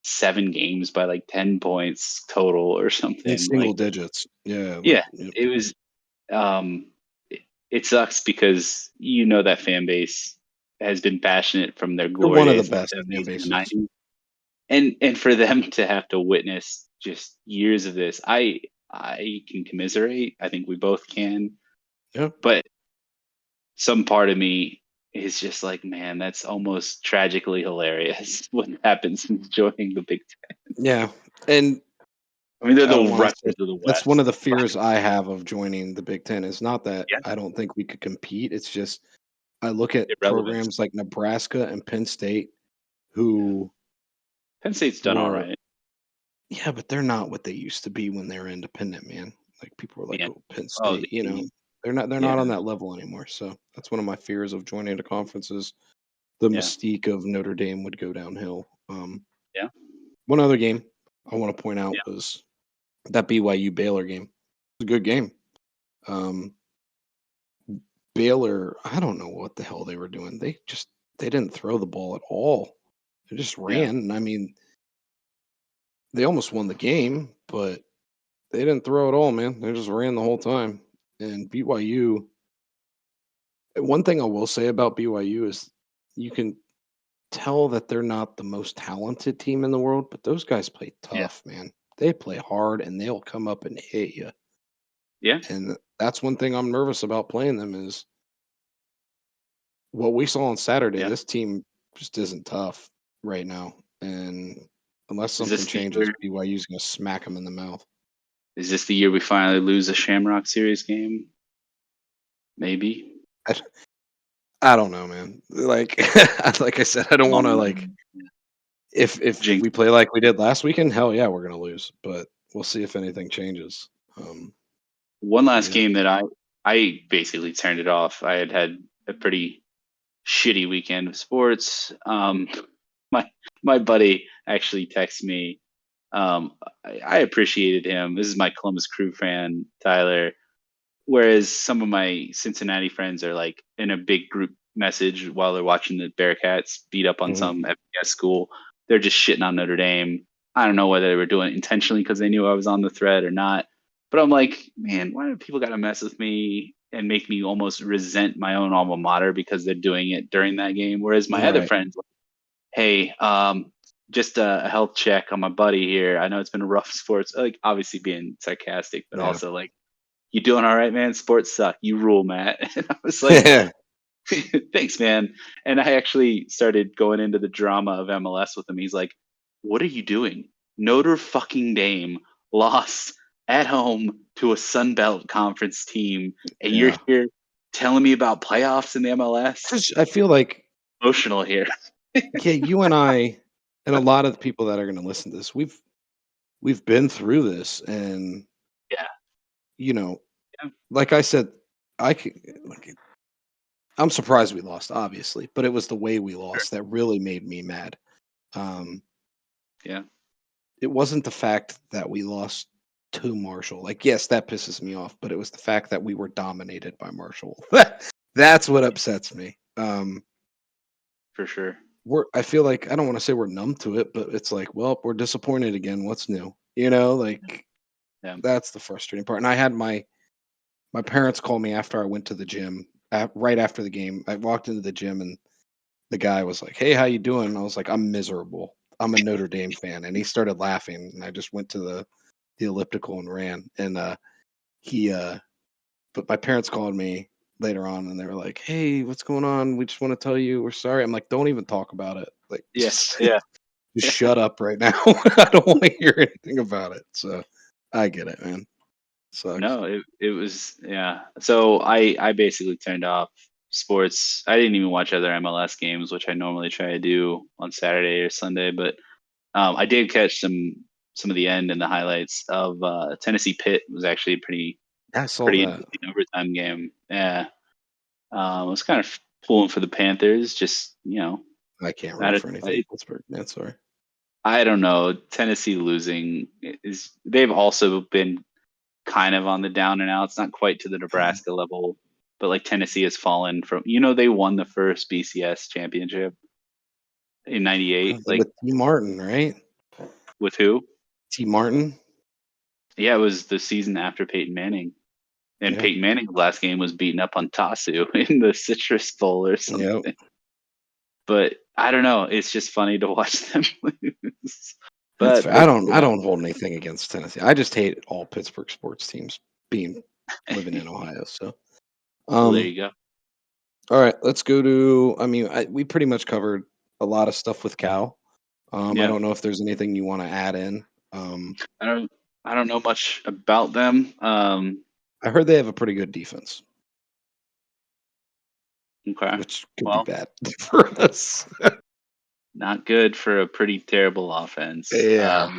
7 games by like 10 points total or In something. single Like, digits. Yeah. yeah, Yep. it was. Um, it sucks because that fan base has been passionate from their They're glory one of the days in best the fan 70s and the bases. 90s, and for them to have to witness just years of this, I can commiserate. I think we both can, Yeah. but some part of me is just like, man, that's almost tragically hilarious what happens since joining the Big Ten. Yeah. And I mean, they're I the don't want to say Rutgers of the that's one West. of the But fears I have of joining the Big Ten. Is not that yeah, I don't think we could compete. It's just I look at irrelevance. programs like Nebraska and Penn State who Penn State's done all were right. yeah, but they're not what they used to be when they were independent, man. Like people were like, Yeah. "Oh, Penn Oh, State," they're yeah, not on that level anymore. So that's one of my fears of joining the conferences. The yeah, mystique of Notre Dame would go downhill. yeah, One other game I want to point out yeah, was that BYU Baylor game. It was a good game. Um, Baylor, I don't know what the hell they were doing. They didn't throw the ball at all. They just yeah, ran. And I mean, they almost won the game, but they didn't throw at all, man. They just ran the whole time. And BYU, one thing I will say about BYU is you can tell that they're not the most talented team in the world, but those guys play yeah, tough, man. They play hard and they'll come up and hit you. yeah, And that's one thing I'm nervous about playing them is what we saw on Saturday. yeah. This team just isn't tough right now. And unless Is something this the changes, year? BYU's going to smack them in the mouth. Is this the year we finally lose a Shamrock Series game? Maybe. I, I don't know, man. Like, like I said, I don't want to like Um, if Jinx. we play like we did last weekend. Hell yeah, we're gonna lose. But we'll see if anything changes. One But last yeah, game that I basically turned it off. I had a pretty shitty weekend of sports. My my buddy actually texted me. I appreciated him. This is my Columbus Crew fan, Tyler. Whereas some of my Cincinnati friends are like in a big group message while they're watching the Bearcats beat up on hmm some FBS school. They're just shitting on Notre Dame. I don't know whether they were doing it intentionally because they knew I was on the thread or not. But I'm like, man, why do people got to mess with me and make me almost resent my own alma mater because they're doing it during that game? Whereas my other right, friends, like, hey, just a health check on my buddy here. I know it's been a rough sports, like obviously being sarcastic, but yeah, also like, you doing all right, man? Sports suck. You rule, Matt. And I was like, yeah, thanks, man. And I actually started going into the drama of MLS with him. He's like, what are you doing? Notre fucking Dame lost at home to a Sun Belt conference team, and you're yeah. here telling me about playoffs in the MLS? I feel like Emotional here. yeah, you and I and a lot of the people that are gonna listen to this, we've been through this, and Yeah. you know, Yeah. like I said. I could, like, I'm surprised we lost, obviously, but it was the way we Sure. lost that really made me mad. Um, Yeah, it wasn't the fact that we lost to Marshall. Like, yes, that pisses me off, but it was the fact that we were dominated by Marshall. That's what upsets me. for sure. I feel like I don't want to say we're numb to it, but it's like, well, we're disappointed again. What's new? You know, like Yeah. that's the frustrating part. And I had my parents call me after I went to the gym right after the game. I walked into the gym and the guy was like, "Hey, how you doing?" And I was like, "I'm miserable. I'm a Notre Dame fan." And he started laughing, and I just went to the elliptical and ran. And he but my parents called me later on and they were like, "Hey, what's going on? We just want to tell you we're sorry." I'm like, "Don't even talk about it. Like Yeah. Yeah. just shut up right now. I don't want to hear anything about it." So I get it, man. Sucks. No, it was, yeah. So I basically turned off sports. I didn't even watch other MLS games, which I normally try to do on Saturday or Sunday. But I did catch some of the end and the highlights of Tennessee Pitt. Was actually a I saw pretty that. interesting overtime game. Yeah, I was kind of pulling for the Panthers. Just I can't root I, for anything in I Pittsburgh, man. Sorry. I don't know. Tennessee losing is, they've also been kind of on the down and out. It's not quite to the Mhm. Nebraska level, but like Tennessee has fallen from, they won the first BCS championship in '98. Like With T. Martin, right? with who? T. Martin. Yeah, it was the season after Peyton Manning. And Yeah. Peyton Manning's last game was beating up on Tasu in the Citrus Bowl or Yep. something. But I don't know. It's just funny to watch them lose. That's But fair. the I don't hold anything against Tennessee. I just hate all Pittsburgh sports teams being living in Ohio. So, well, there um, you go. all right, let's go to. I mean, we pretty much covered a lot of stuff with Cal. I Yeah. don't know if there's anything you want to add in. Um, I don't I don't know much about them. I heard they have a pretty good defense, Okay. which could be Well, bad for us. not good for a pretty terrible offense. Yeah.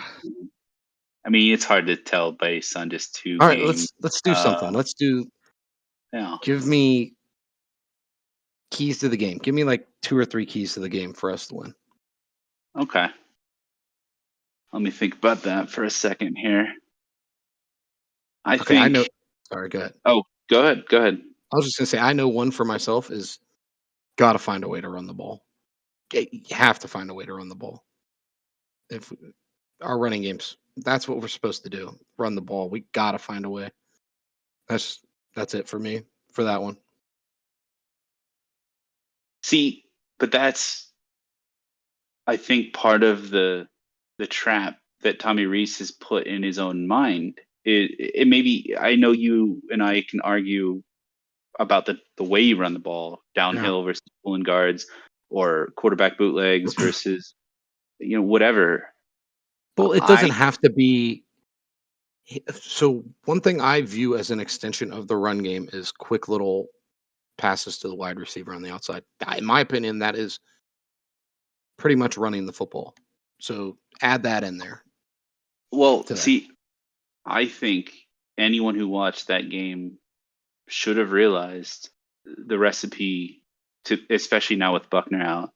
I mean, it's hard to tell based on just two All right, games. let's do something. Uh, Let's do. yeah. Give me keys to the game. Give me like two or three keys to the game for us to win. Okay. Let me think about that for a second here. I Okay, I know. think. Sorry, go ahead. Oh, go ahead. Go ahead. I was just gonna say I know one for myself is got to find a way to run the ball. You have to find a way to run the ball. If our running games, that's what we're supposed to do. Run the ball. We got to find a way. That's that's it for me for that one. See, but that's, I think, part of the trap that Tommy Reese has put in his own mind. It maybe, I know you and I can argue about the way you run the ball, Yeah. downhill versus pulling guards, or quarterback bootlegs versus whatever. Well, it I doesn't have to be. So one thing I view as an extension of the run game is quick little passes to the wide receiver on the outside. In my opinion, that is pretty much running the football. So add that in there well, to that. see, I think anyone who watched that game should have realized the recipe to, especially now with Buckner out.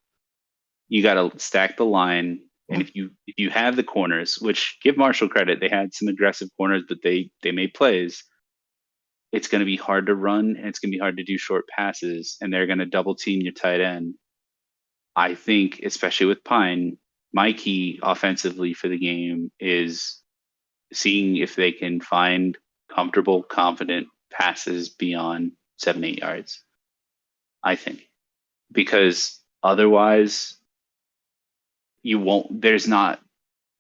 You got to stack the line, and Yeah. if you have the corners, which, give Marshall credit, they had some aggressive corners, but they made plays. It's going to be hard to run, and it's going to be hard to do short passes, and they're going to double team your tight end. I think, especially with Pine, my key offensively for the game is seeing if they can find comfortable, confident passes beyond 7-8 yards. I think, because otherwise, you won't. There's not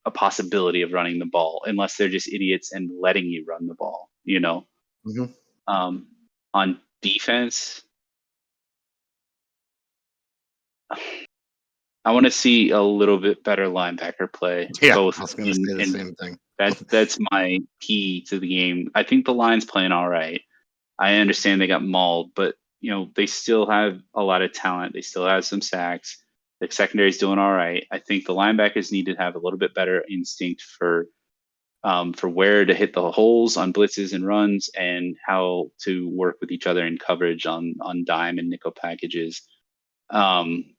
a possibility of running the ball unless they're just idiots and letting you run the ball. Mhm. Um, on defense, I want to see a little bit better linebacker play, Yeah, both I was gonna in say the and same thing. that's my key to the game. I think the line's playing all right. I understand they got mauled, but they still have a lot of talent. They still have some sacks. The secondary's doing all right. I think the linebackers need to have a little bit better instinct for for where to hit the holes on blitzes and runs, and how to work with each other in coverage on dime and nickel packages. Um,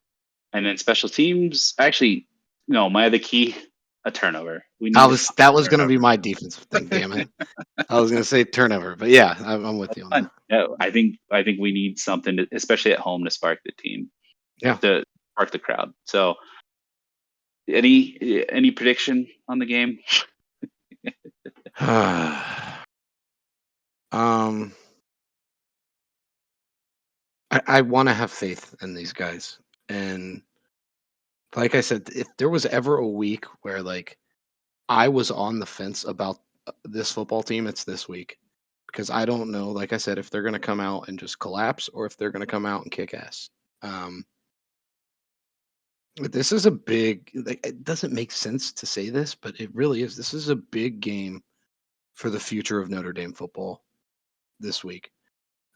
and then special teams. Actually, no, my other key, a turnover. We need to stop That was going to be turnover. my defensive thing. Damn it. I was going to say turnover, but yeah, I'm with you on Fun. that. Yeah, I think we need something, to, especially at home, to spark the team, Yeah. to spark the crowd. So, any prediction on the game? um, I want to have faith in these guys, and like I said, if there was ever a week where like I was on the fence about this football team, it's this week because I don't know, like I said, if they're going to come out and just collapse or if they're going to come out and kick ass. Um, this is a big, like, it doesn't make sense to say this, but it really is. This is a big game for the future of Notre Dame football this week.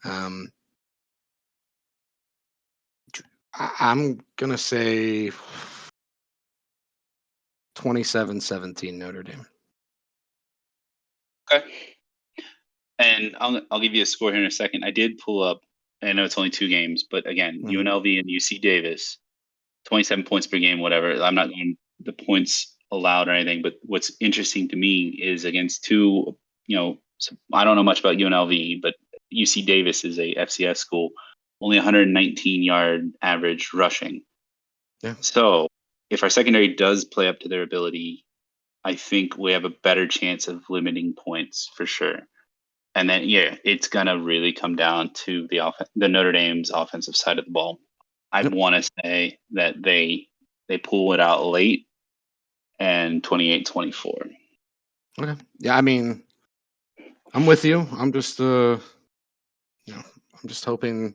Um, I'm going to say 27-17 Notre Dame. Okay. And I'll give you a score here in a second. I did pull up. I know it's only 2 games, but again, Mhm. UNLV and UC Davis, 27 points per game, whatever. I'm not going the points allowed or anything, but what's interesting to me is against two, I don't know much about UNLV, but UC Davis is a FCS school, only 119-yard average rushing. Yeah. So if our secondary does play up to their ability, I think we have a better chance of limiting points for sure. And then, yeah, it's gonna really come down to the Notre Dame's offensive side of the ball. I Yep. want to say that they pull it out late and 28-24. Okay. Yeah, I mean, I'm with you. I'm just hoping.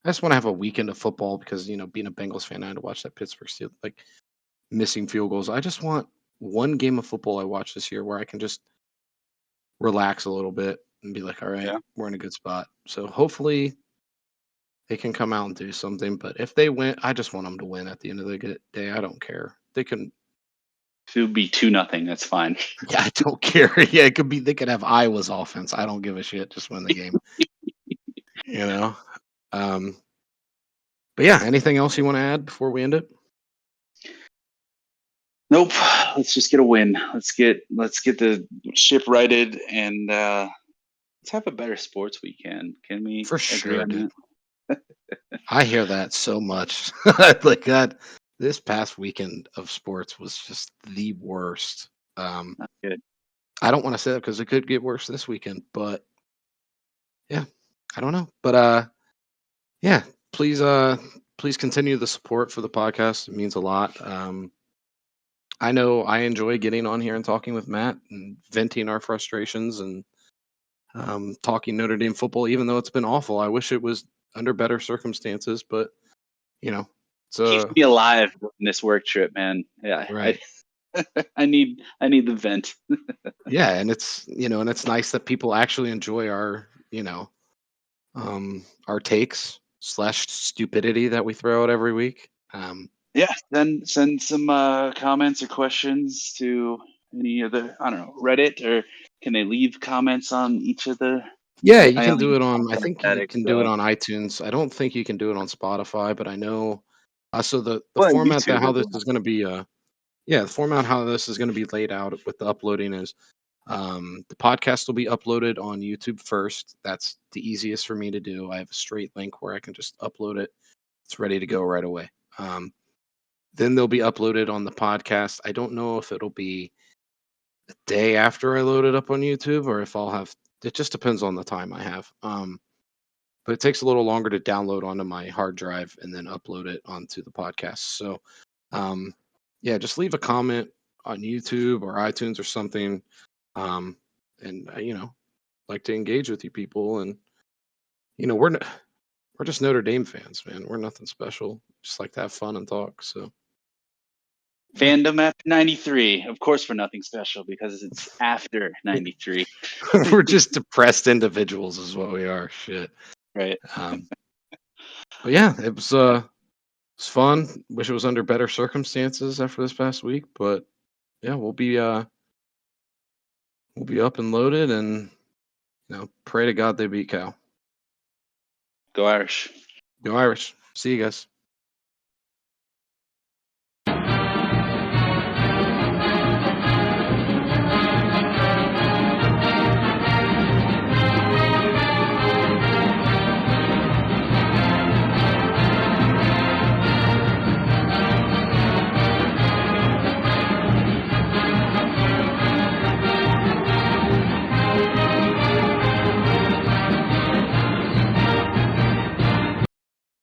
I just want to have a weekend of football because being a Bengals fan, I had to watch that Pittsburgh Steelers like missing field goals. I just want one game of football I watch this year where I can just relax a little bit and be like, all right, Yeah. we're in a good spot. So hopefully they can come out and do something. But if they win, I just want them to win at the end of the day. I don't care. They can. If it would be 2-0, that's fine. Yeah, I don't care. Yeah, it could be. They could have Iowa's offense. I don't give a shit. Just win the game. You know. Um, but yeah, anything else you want to add before we end it? Nope. Let's just get a win. Let's get the ship righted, and let's have a better sports weekend. Can we For agree sure, on dude. that? I hear that so much. Like that. This past weekend of sports was just the worst. Not good. I don't want to say that because it could get worse this weekend, but yeah, I don't know. But yeah, please please continue the support for the podcast. It means a lot. I know I enjoy getting on here and talking with Matt and venting our frustrations and talking Notre Dame football, even though it's been awful. I wish it was under better circumstances, but you know, it's Keeps me alive in this work trip, man. Yeah, right. I need the vent. Yeah, and it's nice that people actually enjoy our takes slash stupidity that we throw out every week. Yeah, then send some comments or questions to any of the, I don't know, Reddit, or can they leave comments on each of the? Yeah, you I can only do use it on. I think you Static, can do it so on iTunes. I don't think you can do it on Spotify, but I know. So the well, format that YouTube how as this well. is going to be. Yeah, the format how this is going to be laid out with the uploading is. The podcast will be uploaded on YouTube first. That's the easiest for me to do. I have a straight link where I can just upload it. It's ready to go right away. Then they'll be uploaded on the podcast. I don't know if it'll be a day after I load it up on YouTube or if I'll have. It just depends on the time I have. But it takes a little longer to download onto my hard drive and then upload it onto the podcast. So, um, yeah, just leave a comment on YouTube or iTunes or something. Um, and like to engage with you people. And we're just Notre Dame fans, man. We're nothing special. Just like to have fun and talk. So yeah, Fandom after 93, of course, for nothing special because it's after 93, we're just depressed individuals, is what we are. Shit. right? Um, but yeah, it's fun. Wish it was under better circumstances after this past week, but yeah, We'll be up and loaded, and pray to God they beat Cal. Go Irish. Go Irish. See you guys.